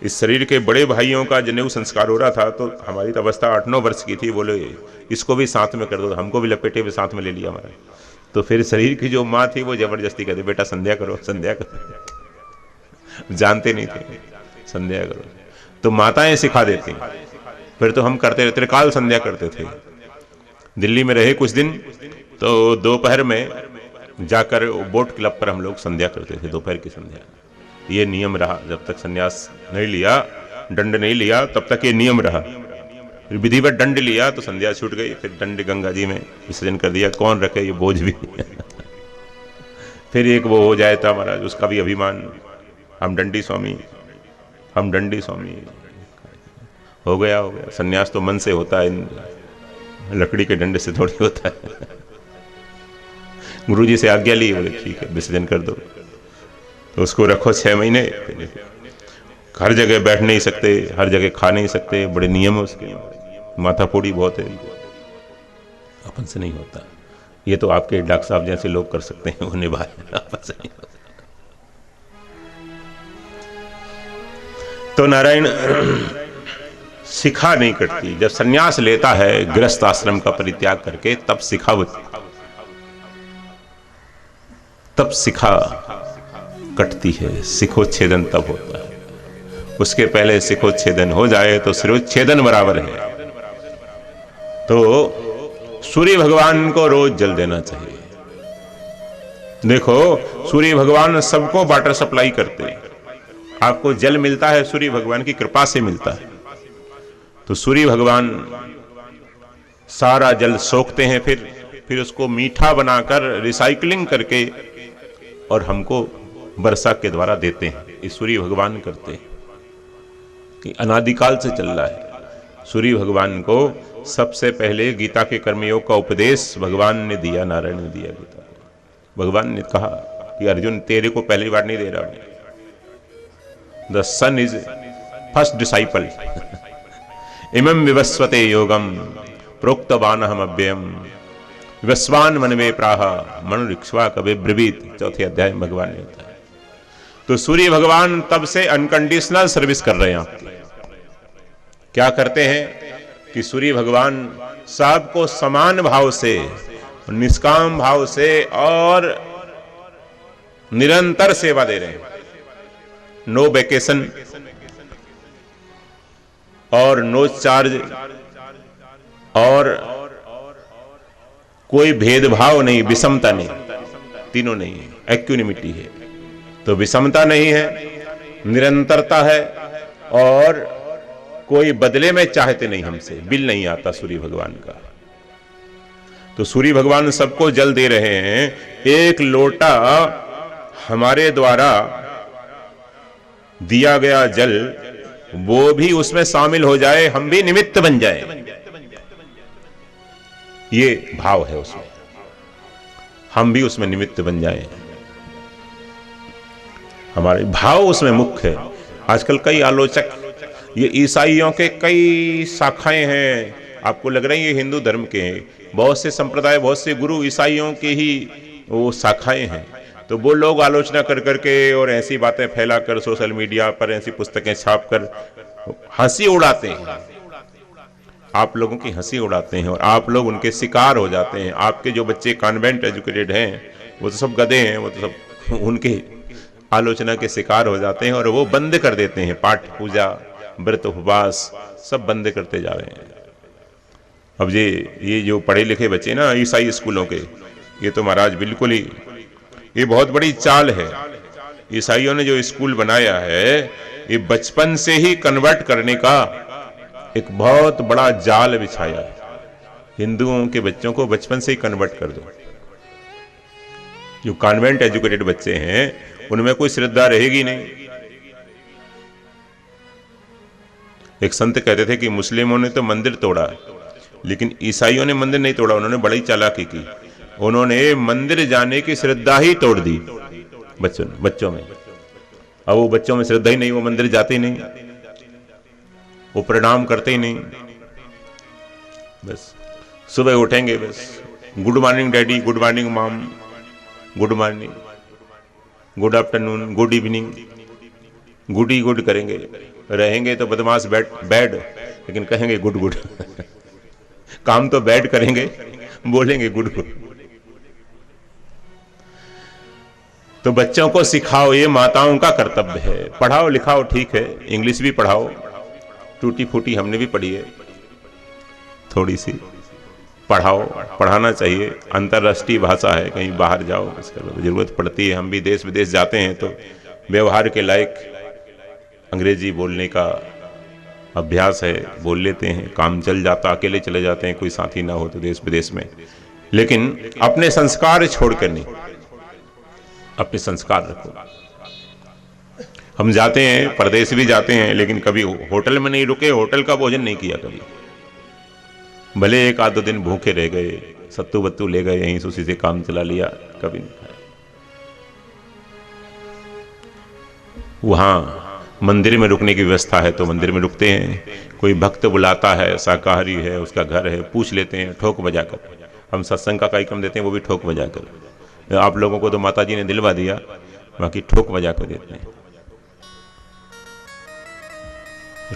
इस शरीर के बड़े भाइयों का जनेऊ संस्कार हो रहा था तो हमारी तो अवस्था 8-9 वर्ष की थी। बोले इसको भी साथ में कर दो, हमको भी लपेटे हुए साथ में ले लिया हमारा। तो फिर शरीर की जो माँ थी वो जबरदस्ती कहती बेटा संध्या करो, संध्या करो। जानते नहीं थे, संध्या करो। तो माताएं सिखा देती। फिर तो हम करते रहते, त्रिकाल संध्या करते थे। दिल्ली में रहे कुछ दिन तो दोपहर में जाकर बोट क्लब पर हम लोग संध्या करते थे, दोपहर की संध्या। ये नियम रहा जब तक संन्यास नहीं लिया, दंड नहीं लिया, तब तक ये नियम रहा। फिर विधिवत दंड लिया तो संध्या छूट गई। फिर दंड गंगा जी में विसर्जन कर दिया। कौन रखे ये बोझ भी। फिर एक वो हो जाए था महाराज, उसका भी अभिमान, हम दंडी स्वामी, हम दंडी स्वामी। हो गया हो गया। संन्यास तो मन से होता है, लकड़ी के डंडे से थोड़ी होता है। गुरुजी से आज्ञा ली, बोले ठीक है विसर्जन कर दो। तो उसको रखो 6 महीने। हर जगह बैठ नहीं सकते, हर जगह खा नहीं सकते, बड़े नियम है उसके। माथा फोड़ी बहुत है, अपन से नहीं होता। ये तो आपके डॉक्टर साहब जैसे लोग कर सकते हैं, वो निभा, अपन से नहीं होता। तो नारायण शिखा नहीं कटती। जब सन्यास लेता है गृहस्थ आश्रम का परित्याग करके, तब शिखा कटती है। शिखोच्छेदन तब होता है। उसके पहले शिखोच्छेदन हो जाए तो शिरोच्छेदन बराबर है। तो सूर्य भगवान को रोज जल देना चाहिए। देखो, सूर्य भगवान सबको वाटर सप्लाई करते हैं। आपको जल मिलता है सूर्य भगवान की कृपा से मिलता है। तो सूर्य भगवान सारा जल सोखते हैं, फिर उसको मीठा बनाकर रिसाइकलिंग करके और हमको वर्षा के द्वारा देते हैं। ये सूर्य भगवान करते हैं कि अनादिकाल से चल रहा है। सूर्य भगवान को सबसे पहले गीता के कर्मयोग का उपदेश भगवान ने दिया, नारायण ने दिया गीता। भगवान ने कहा कि अर्जुन तेरे को पहली बार नहीं दे रहा हूं, the son is first disciple. इमं विवस्वते योगम प्रोक्तवान हम अव्ययम विवस्वान मनवे प्राह मनुरिक्ष्वा कवे ब्रवीत। चौथे अध्याय में भगवान ने बताया। तो सूर्य भगवान तब से अनकंडीशनल सर्विस कर रहे हैं आपकी। क्या करते हैं कि सूर्य भगवान सबको समान भाव से, निष्काम भाव से और निरंतर सेवा दे रहे हैं। नो वेकेशन और नो चार्ज और कोई भेदभाव नहीं, विषमता नहीं, तीनों नहीं है, इक्विनिमिटी है। तो विषमता नहीं है, निरंतरता है और कोई बदले में चाहते नहीं, हमसे बिल नहीं आता सूर्य भगवान का। तो सूर्य भगवान सबको जल दे रहे हैं। एक लोटा हमारे द्वारा दिया गया जल, वो भी उसमें शामिल हो जाए, हम भी निमित्त बन जाए, ये भाव है उसमें। हम भी उसमें निमित्त बन जाए, हमारे भाव उसमें मुख्य है। आजकल कई आलोचक, ये ईसाइयों के कई शाखाएं हैं, आपको लग रहा है ये हिंदू धर्म के हैं। बहुत से संप्रदाय, बहुत से गुरु ईसाइयों के ही वो शाखाएं हैं। तो वो लोग आलोचना कर करके और ऐसी बातें फैलाकर सोशल मीडिया पर ऐसी पुस्तकें छापकर हंसी उड़ाते हैं, आप लोगों की हंसी उड़ाते हैं और आप लोग उनके शिकार हो जाते हैं। आपके जो बच्चे कॉन्वेंट एजुकेटेड हैं वो तो सब गधे हैं, वो तो सब उनके आलोचना के शिकार हो जाते हैं और वो बंद कर देते हैं। पाठ पूजा, व्रत, उपवास सब बंद करते जा रहे हैं। अब ये जो पढ़े लिखे बच्चे ना ईसाई स्कूलों के, ये तो महाराज बिल्कुल ही, ये बहुत बड़ी चाल है। ईसाइयों ने जो स्कूल बनाया है, ये बचपन से ही कन्वर्ट करने का एक बहुत बड़ा जाल बिछाया है। हिंदुओं के बच्चों को बचपन से ही कन्वर्ट कर दो। जो कॉन्वेंट एजुकेटेड बच्चे हैं उनमें कोई श्रद्धा रहेगी नहीं। एक संत कहते थे कि मुस्लिमों ने तो मंदिर तोड़ा, लेकिन ईसाइयों ने मंदिर नहीं तोड़ा, उन्होंने बड़ी चालाकी की। उन्होंने मंदिर जाने की श्रद्धा ही तोड़ दी बच्चों में। अब वो बच्चों में श्रद्धा ही नहीं, वो मंदिर जाते ही नहीं, वो प्रणाम करते ही नहीं। बस सुबह उठेंगे, बस good morning daddy, good morning mom, good morning, good afternoon, good evening, good ही गुड करेंगे। रहेंगे तो बदमाश बैड, लेकिन कहेंगे गुड गुड। काम तो बैड करेंगे, बोलेंगे गुड गुड। तो बच्चों को सिखाओ, ये माताओं का कर्तव्य है। पढ़ाओ लिखाओ ठीक है, इंग्लिश भी पढ़ाओ, टूटी फूटी हमने भी पढ़ी है, थोड़ी सी पढ़ाओ, पढ़ाना चाहिए। अंतर्राष्ट्रीय भाषा है, कहीं बाहर जाओ जरूरत पड़ती है। हम भी देश विदेश जाते हैं तो व्यवहार के लायक अंग्रेजी बोलने का अभ्यास है, बोल लेते हैं, काम चल जाता, अकेले चले जाते हैं, कोई साथी ना हो तो देश विदेश में। लेकिन अपने संस्कार छोड़कर नहीं, अपने संस्कार रखो। हम जाते हैं, परदेश भी जाते हैं, लेकिन कभी होटल में नहीं रुके, होटल का भोजन नहीं किया कभी। भले एक आध दो दिन भूखे रह गए, सत्तू बत्तू ले गए, यहीं से उसी से काम चला लिया, कभी नहीं खाया। वहां मंदिर में रुकने की व्यवस्था है तो मंदिर में रुकते हैं। कोई भक्त बुलाता है, शाकाहारी है, उसका घर है, पूछ लेते हैं ठोक बजाकर। हम सत्संग का कार्यक्रम देते हैं वो भी ठोक बजाकर। आप लोगों को तो माता जी ने दिलवा दिया, बाकी ठोक बजा कर देते हैं,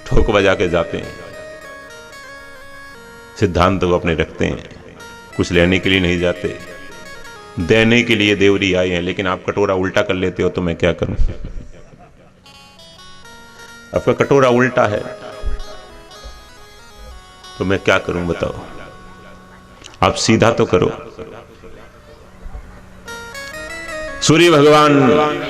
ठोक बजा के जाते हैं। सिद्धांत वो अपने रखते हैं, कुछ लेने के लिए नहीं जाते, देने के लिए देवरी आए हैं। लेकिन आप कटोरा उल्टा कर लेते हो तो मैं क्या करूं। आपका कटोरा उल्टा है तो मैं क्या करूं बताओ? आप सीधा तो करो। सूर्य भगवान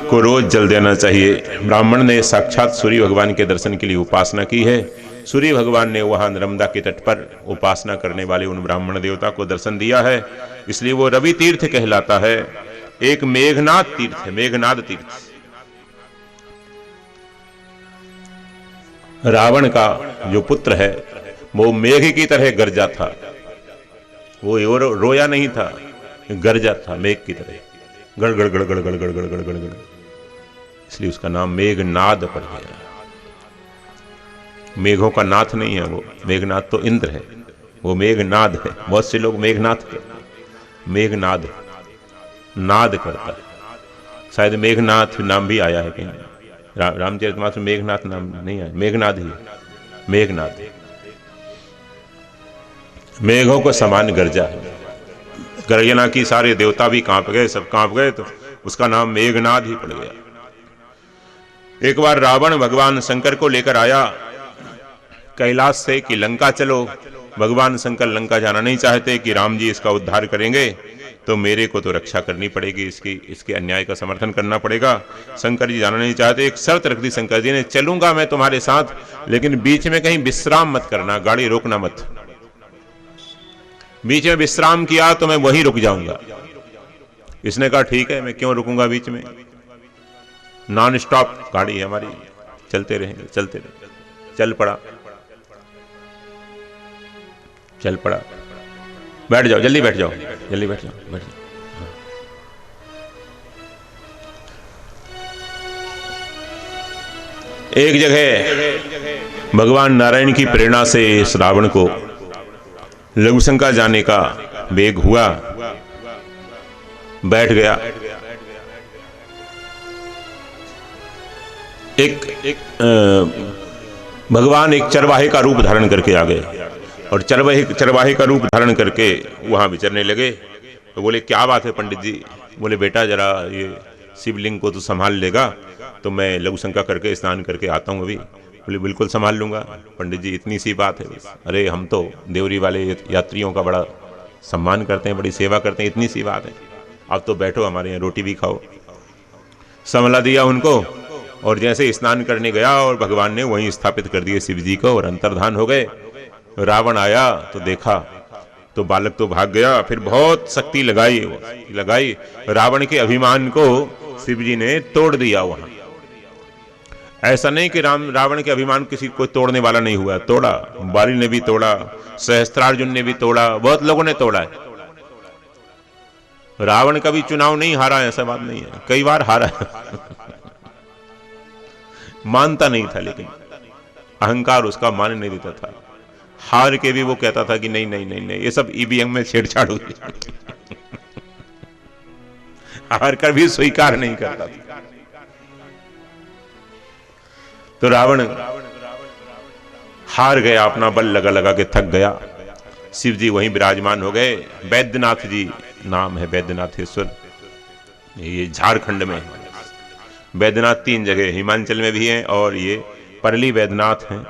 को रोज जल देना चाहिए। ब्राह्मण ने साक्षात सूर्य भगवान के दर्शन के लिए उपासना की है। सूर्य भगवान ने वहां नर्मदा के तट पर उपासना करने वाले उन ब्राह्मण देवता को दर्शन दिया है, इसलिए वो रवि तीर्थ कहलाता है। एक मेघनाद तीर्थ है, मेघनाद तीर्थ। रावण का जो पुत्र है वो मेघ की तरह गरजा था। वो रोया नहीं था, गरजा था मेघ की तरह, गड़ गड़ गड़ गड़ गड़ गड़ गड़ गड़ गड़ गड़, इसलिए उसका नाम मेघनाद पड़ गया। मेघों का नाथ नहीं है वो, मेघनाथ तो इंद्र है, वो मेघनाद है। बहुत से लोग मेघनाथ कहते हैं, मेघनाद नाद करता है। शायद मेघनाथ नाम भी आया है कहीं, रामचरितमानस में मेघनाथ नाम नहीं आया, मेघनाद ही, मेघनाद। मेघों को समान गर्जा है, गर्जना की सारे देवता भी कांप गए, सब कांप गए, तो उसका नाम मेघनाद ही पड़ गया। एक बार रावण भगवान शंकर को लेकर आया कैलाश से कि लंका चलो। भगवान शंकर लंका जाना नहीं चाहते कि राम जी इसका उद्धार करेंगे, तो मेरे को तो रक्षा करनी पड़ेगी, इसके अन्याय का समर्थन करना पड़ेगा। शंकर जी जाना नहीं चाहते। एक शर्त रख दी शंकर जी ने, चलूंगा मैं तुम्हारे साथ, लेकिन बीच में कहीं विश्राम मत करना, गाड़ी रोकना मत। बीच में विश्राम किया तो मैं वहीं रुक जाऊंगा। इसने कहा ठीक है, मैं क्यों रुकूंगा बीच में, नॉन स्टॉप गाड़ी है हमारी, चलते रहेंगे, चलते रहेंगे। चल पड़ा, चल पड़ा। बैठ जाओ, जल्दी बैठ जाओ, जल्दी बैठ जाओ, बैठ जाओ। एक जगह भगवान नारायण की प्रेरणा से इस रावण को लघुशंका जाने का वेग हुआ, बैठ गया। भगवान एक चरवाहे का रूप धारण करके आ गए और चरवाहे का रूप धारण करके वहां विचरने लगे। तो बोले क्या बात है पंडित जी? बोले बेटा जरा ये शिवलिंग को तो संभाल लेगा, तो मैं लघुशंका करके स्नान करके आता हूँ अभी। बोले बिल्कुल संभाल लूंगा पंडित जी, इतनी सी बात है बस। अरे हम तो देवरी वाले यात्रियों का बड़ा सम्मान करते हैं, बड़ी सेवा करते हैं, इतनी सी बात है, आप तो बैठो हमारे यहाँ रोटी भी खाओ। संभला दिया उनको और जैसे स्नान करने गया और भगवान ने वहीं स्थापित कर दिए शिव जी को और अंतर्धान हो गए। रावण आया तो देखा तो बालक तो भाग गया, फिर बहुत शक्ति लगाई रावण के अभिमान को शिव जी ने तोड़ दिया वहां। ऐसा नहीं कि रावण के अभिमान किसी कोई तोड़ने वाला नहीं हुआ, तोड़ा। बाली ने भी तोड़ा, सहस्त्रार्जुन ने भी तोड़ा, बहुत लोगों ने तोड़ा है। रावण कभी चुनाव नहीं हारा, ऐसा बात नहीं है, कई बार हारा मानता नहीं था, लेकिन अहंकार उसका मान नहीं देता था। हार के भी वो कहता था कि नहीं नहीं नहीं नहीं, ये सब ईवीएम में छेड़छाड़ हुई हार कर भी स्वीकार नहीं करता था। तो रावण हार गया, अपना बल लगा लगा के थक गया। शिव जी वहीं विराजमान हो गए। वैद्यनाथ जी नाम है, वैद्यनाथेश्वर, ये झारखंड में। वैद्यनाथ 3 जगह, हिमाचल में भी हैं और ये परली वैद्यनाथ हैं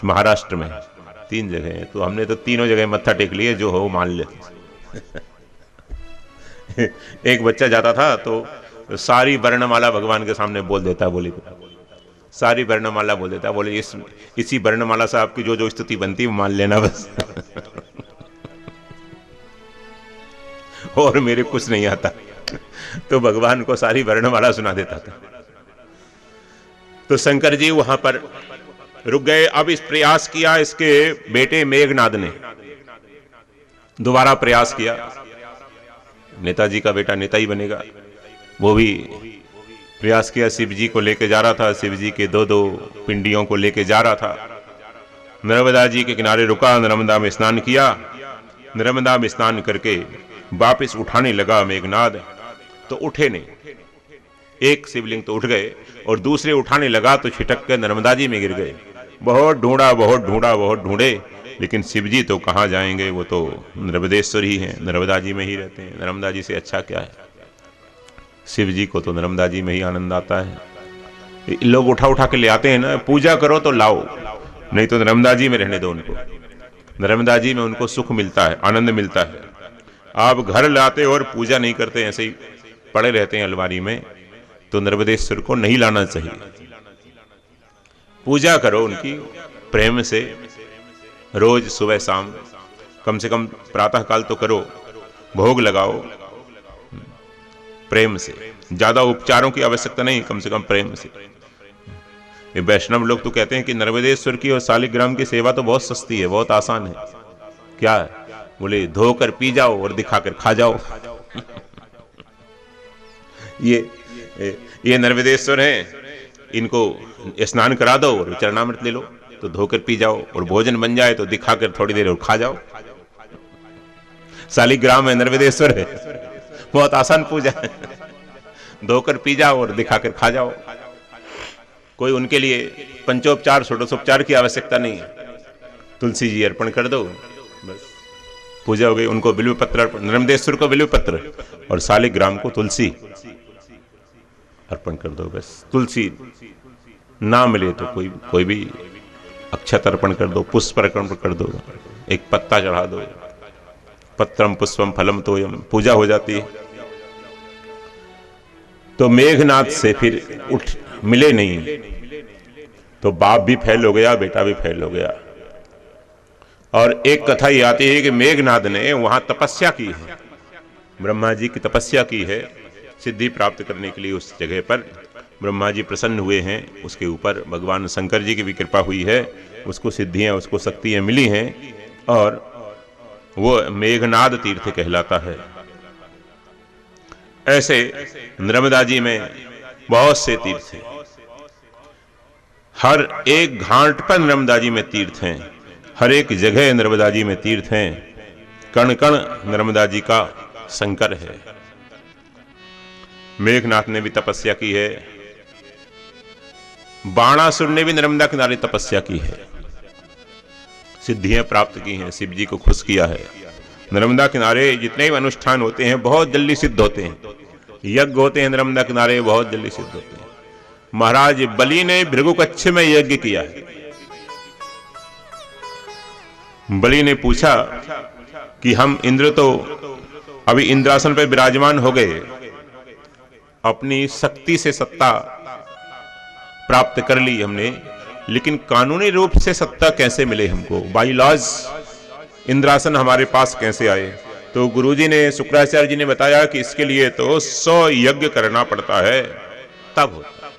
महाराष्ट्र में, 3 जगह हैं। तो हमने तो तीनों जगह मत्था टेक लिए, जो हो मान ले एक बच्चा जाता था तो सारी वर्णमाला भगवान के सामने बोल देता, बोली सारी वर्णमाला बोल देता, बोले इसी वर्णमाला से आपकी जो जो स्तुति बनती है वो मान लेना बस और मेरे कुछ नहीं आता। तो भगवान को सारी वर्णमाला सुना देता था। तो शंकर जी वहां पर रुक गए। अब इस प्रयास किया इसके बेटे मेघनाद ने, दोबारा प्रयास किया। नेताजी का बेटा नेता ही बनेगा, वो भी प्रयास किया। शिव जी को लेके जा रहा था, शिव जी के 2-2 पिंडियों को लेके जा रहा था। नर्मदा जी के किनारे रुका, नर्मदा में स्नान किया। नर्मदा में स्नान करके वापस उठाने लगा मेघनाद, तो उठे नहीं। एक शिवलिंग तो उठ गए और दूसरे उठाने लगा तो छिटक कर नर्मदा जी में गिर गए। बहुत ढूंढा, बहुत ढूंढा, बहुत ढूंढे, लेकिन शिव जी तो कहाँ जाएंगे, वो तो नर्मदेश्वर ही हैं, नर्मदा जी में ही रहते हैं। नर्मदा जी से अच्छा क्या है, शिव जी को तो नर्मदा जी में ही आनंद आता है। लोग उठा उठा के ले आते हैं ना, पूजा करो तो लाओ, नहीं तो नर्मदा जी में रहने दो उनको। नर्मदा जी में उनको सुख मिलता है, आनंद मिलता है। आप घर लाते और पूजा नहीं करते, ऐसे ही पड़े रहते हैं अलमारी में, तो नर्मदेश्वर को नहीं लाना चाहिए। पूजा करो उनकी प्रेम से, रोज सुबह शाम, कम से कम प्रातः काल तो करो, भोग लगाओ प्रेम से। ज्यादा उपचारों की आवश्यकता नहीं, कम से कम प्रेम से। ये वैष्णव लोग तो कहते हैं कि नर्मदेश्वर की और शालिग्राम की सेवा तो बहुत सस्ती है, बहुत आसान है। क्या है? बोले धोकर पी जाओ और दिखाकर खा जाओ। ये नर्मदेश्वर हैं, इनको स्नान करा दो और चरणामृत ले लो, तो धोकर पी जाओ, और भोजन बन जाए तो दिखाकर थोड़ी देर और खा जाओ। शालिग्राम है, नर्मदेश्वर है, बहुत आसान पूजा है। धोकर पी जाओ और दिखाकर खा जाओ। कोई उनके लिए पंचोपचार षोडशोपचार की आवश्यकता नहीं है। तुलसी जी अर्पण कर दो, बस पूजा हो गई। उनको बिल्व पत्र, नर्मदेश्वर को बिल्व पत्र और शालिग्राम को तुलसी अर्पण कर दो, बस। तुलसी ना मिले तो कोई भी अक्षत अर्पण कर दो, पुष्प अर्पण कर दो, एक पत्ता चढ़ा दो, पत्रम पुष्पम फलम तोयम, पूजा हो जाती है। तो मेघनाथ से फिर मिले नहीं, तो बाप भी फेल हो गया, बेटा भी फेल हो गया। और एक कथा ये आती है कि मेघनाथ ने वहां तपस्या की है, ब्रह्मा जी की तपस्या की है सिद्धि प्राप्त करने के लिए। उस जगह पर ब्रह्मा जी प्रसन्न हुए हैं, उसके ऊपर भगवान शंकर जी की भी कृपा हुई है, उसको सिद्धियां, उसको शक्तियां मिली हैं, और वो मेघनाद तीर्थ कहलाता है। ऐसे नर्मदा जी में बहुत से तीर्थ हैं, हर एक घाट पर नर्मदा जी में तीर्थ हैं, हर एक जगह नर्मदा जी में तीर्थ हैं। कण कण नर्मदा जी का शंकर है। मेघनाथ ने भी तपस्या की है, बाणासुर ने भी नर्मदा किनारे तपस्या की है, सिद्धियां प्राप्त की हैं, शिव जी को खुश किया है। नर्मदा किनारे जितने भी अनुष्ठान होते हैं बहुत जल्दी सिद्ध होते हैं, यज्ञ होते हैं नर्मदा किनारे बहुत जल्दी सिद्ध होते हैं। महाराज बलि ने भृगुकच्छ में यज्ञ किया है। बलि ने पूछा कि हम इंद्र तो अभी इंद्रासन पर विराजमान हो गए, अपनी शक्ति से सत्ता प्राप्त कर ली हमने, लेकिन कानूनी रूप से सत्ता कैसे मिले हमको, बाई लॉज इंद्रासन हमारे पास कैसे आए? तो गुरुजी ने, शुक्राचार्य जी ने बताया कि इसके लिए तो 100 यज्ञ करना पड़ता है, तब होता।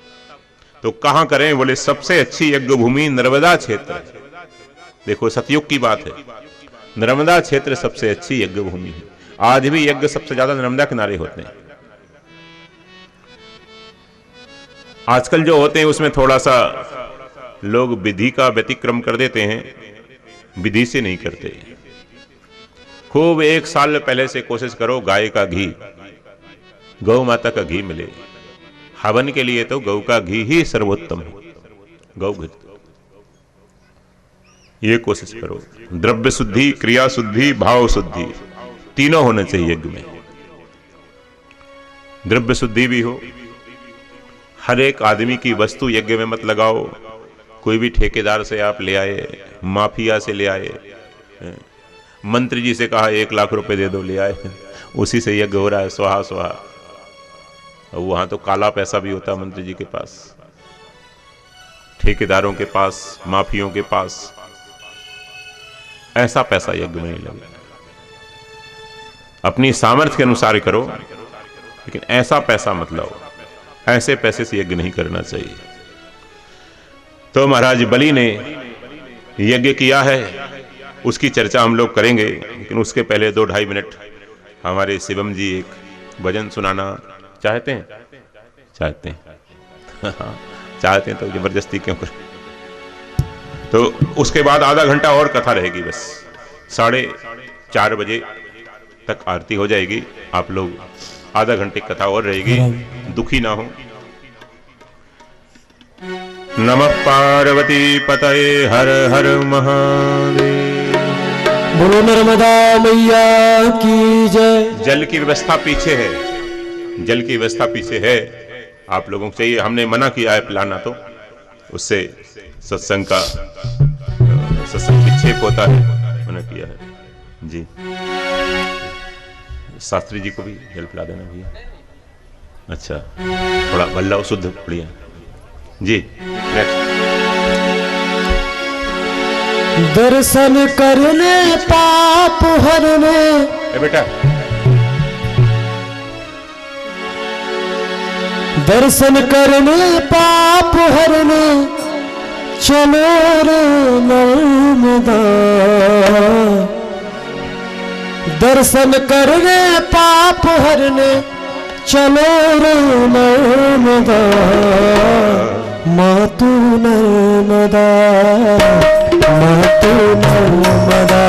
तो कहां करें? बोले सबसे अच्छी यज्ञ भूमि नर्मदा क्षेत्र। देखो सतयुग की बात है, नर्मदा क्षेत्र सबसे अच्छी यज्ञ भूमि है। आज भी यज्ञ सबसे ज्यादा नर्मदा किनारे होते हैं। आजकल जो होते हैं उसमें थोड़ा सा लोग विधि का व्यतिक्रम कर देते हैं, विधि से नहीं करते। खूब 1 साल पहले से कोशिश करो गाय का घी, गौ माता का घी मिले। हवन के लिए तो गौ का घी ही सर्वोत्तम है, गौ घी। ये कोशिश करो। द्रव्य शुद्धि, क्रिया शुद्धि, भाव शुद्धि, तीनों होने चाहिए यज्ञ में। द्रव्य शुद्धि भी हो, हर एक आदमी की वस्तु यज्ञ में मत लगाओ। कोई भी ठेकेदार से आप ले आए, माफिया से ले आए, मंत्री जी से कहा 1 लाख रुपए दे दो, ले आए, उसी से यज्ञ हो रहा है, स्वाहा स्वाहा। वहां तो काला पैसा भी होता है मंत्री जी के पास, ठेकेदारों के पास, माफियों के पास। ऐसा पैसा यज्ञ में नहीं लगे। अपनी सामर्थ्य के अनुसार करो, लेकिन ऐसा पैसा मत लाओ, ऐसे पैसे से यज्ञ नहीं करना चाहिए। तो महाराज बलि ने यज्ञ किया है, उसकी चर्चा हम लोग करेंगे, लेकिन उसके पहले 2-2.5 मिनट हमारे शिवम जी एक भजन सुनाना चाहते हैं? चाहते हैं चाहते हैं तो जबरदस्ती क्यों करें? तो उसके बाद आधा घंटा और कथा रहेगी, बस 4:30 बजे तक आरती हो जाएगी। आप लोग आधा घंटे कथा और रहेगी, दुखी ना हो। नमः पार्वती पतये हर हर महादेव। बोलो नर्मदा मैया की जय। जल की व्यवस्था पीछे है, जल की व्यवस्था पीछे है, आप लोगों को चाहिए, हमने मना किया है पिलाना, तो उससे सत्संग का सत्संग विक्षेप होता है, मना किया है जी। शास्त्री जी को भी जल पिला देना भैया। अच्छा, थोड़ा वल्लभ शुद्ध बढ़िया जी। नेक्स्ट। दर्शन करने पाप हरने, ए बेटा, दर्शन करने पाप हरने चलो रे नर्मदा। दर्शन करने पाप हरने चलो रे नर्मदा। मातु नर्मदा, मातु नर्मदा,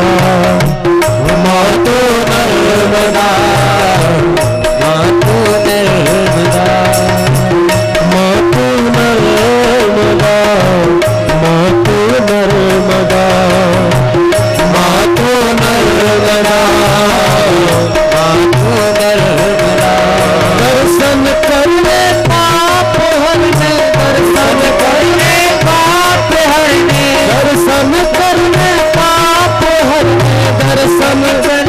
मातु नर्मदा, मातु नर्मदा, मातु नर्मदा, मातु नर्मदा, मातु नर्मदा, मातु नर्मदा। दर्शन करने पाप हरने, दर्शन करने पाप हरने, दर्शन करने पाप हरने, दर्शन कर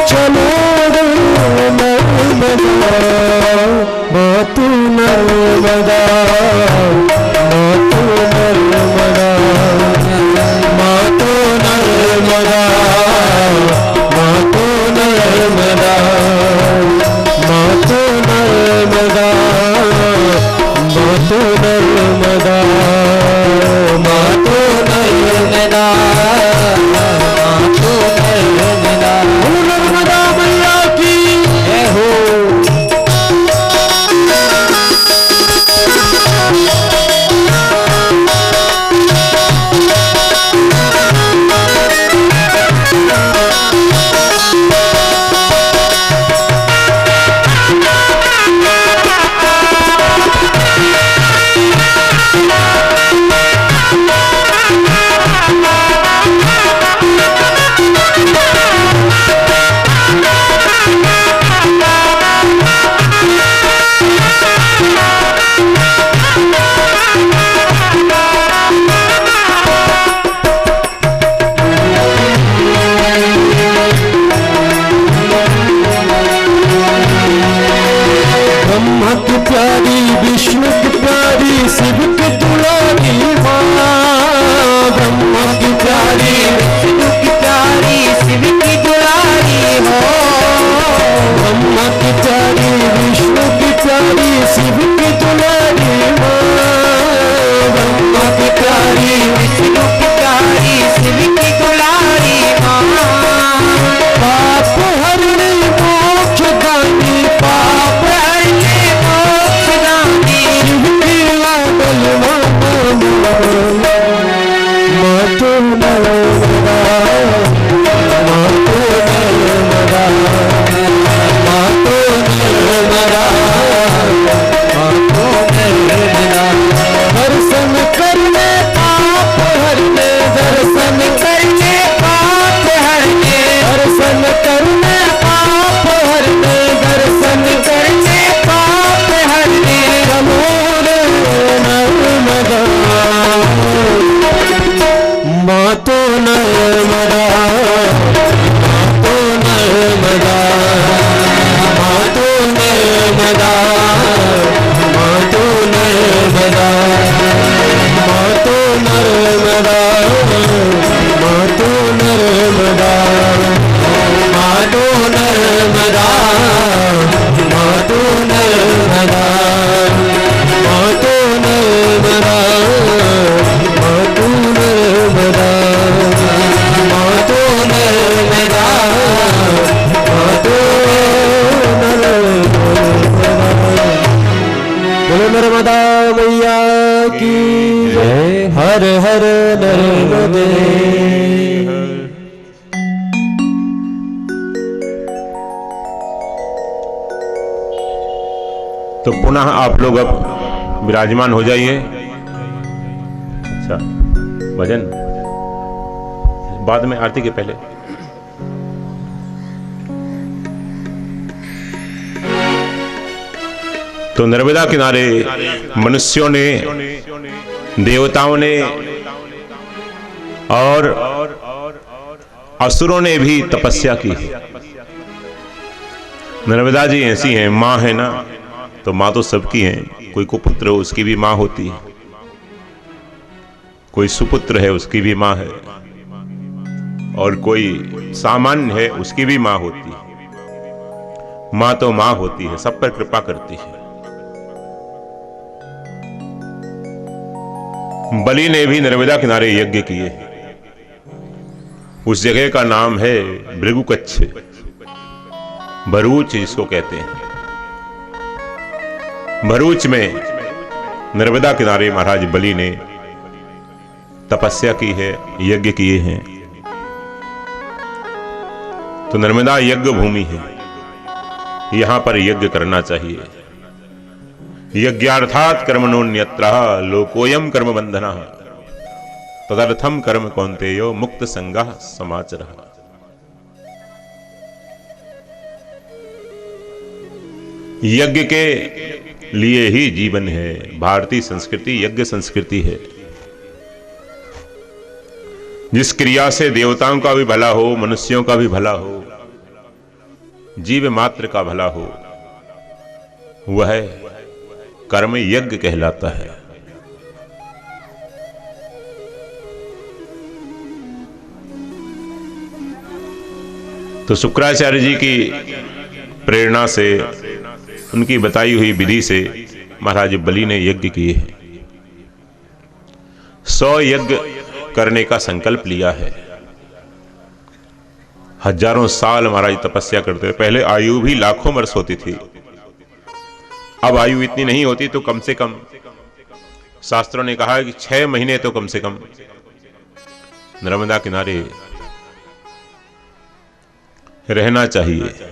चलो नर्मदा। मातु नर्मदा, मातु नर्मदा, मातु नर्मदा, मातु नर्मदा, मातु नर्मदा, मातु नर्मदा, मातु नर्मदा, मातु नर्मदा। नर्मदा मैया की जय हो। ब्रह्मा की प्यारी, विष्णु की प्यारी, शिव की दुलारी माँ। ब्रह्मा की प्यारी, विष्णु की प्यारी, शिव की दुलारी हो। ब्रह्मा की प्यारी, विष्णु की प्यारी, शिव की दुलारी माँ। ब्रह्मा की प्यारी, विष्णु की प्यारी, शिव की दुलारी माँ। पाप हरने मोक्ष दानी, पाप हरने मोक्ष दानी, शिव की लाडल मातु नर्मदा, मातु नर्मदा, मातु नर्मदा, मातु नर्मदा। दर्शन करने पाप हरने, दर्शन करने पाप हरने, दर्शन करने पाप हरने, दर्शन करने पाप हरने चलो रे नर्मदा। मातु नर्मदा, मातु नर्मदा, मातु नर्मदा, मातु नर्मदा, मातु नर्मदा, मातु नर्मदा, मातु नर्मदा, मातु नर्मदा, मातु नर्मदा, मातु नर्मदा, मातु नर्मदा, मातु नर्मदा। बोलो नर्मदा मैया की जय। हर हर नर्मदे। तो पुनः आप लोग अब विराजमान हो जाइए। अच्छा, भजन बाद में, आरती के पहले। तो नर्मदा किनारे मनुष्यों ने, देवताओं ने और असुरों ने भी तपस्या की है। नर्मदा जी ऐसी हैं, माँ है ना, तो माँ तो सबकी है। कोई कुपुत्र हो उसकी भी माँ होती है, कोई सुपुत्र है उसकी भी माँ है, और कोई सामान्य है उसकी भी माँ होती है। माँ तो माँ होती है, सब पर कृपा करती है। बलि ने भी नर्मदा किनारे यज्ञ किए। उस जगह का नाम है भृगुकच्छ, भरूच जिसको कहते हैं। भरूच में नर्मदा किनारे महाराज बलि ने तपस्या की है, यज्ञ किए हैं। तो नर्मदा यज्ञ भूमि है, यहां पर यज्ञ करना चाहिए। यज्ञार्थात् कर्मणोन्यत्रः लोकोयम कर्म बंधनः तदर्थम कर्म कौन्तेयो मुक्त संगः समाचरः। यज्ञ के लिए ही जीवन है। भारतीय संस्कृति यज्ञ संस्कृति है। जिस क्रिया से देवताओं का भी भला हो, मनुष्यों का भी भला हो, जीव मात्र का भला हो, वह कर्म यज्ञ कहलाता है। तो शुक्राचार्य जी की प्रेरणा से, उनकी बताई हुई विधि से महाराज बलि ने यज्ञ किए हैं। 100 यज्ञ करने का संकल्प लिया है। हजारों साल महाराज तपस्या करते हैं। पहले आयु भी लाखों वर्ष होती थी, अब आयु इतनी नहीं होती, तो कम से कम शास्त्रों ने कहा कि 6 महीने तो कम से कम नर्मदा किनारे रहना चाहिए।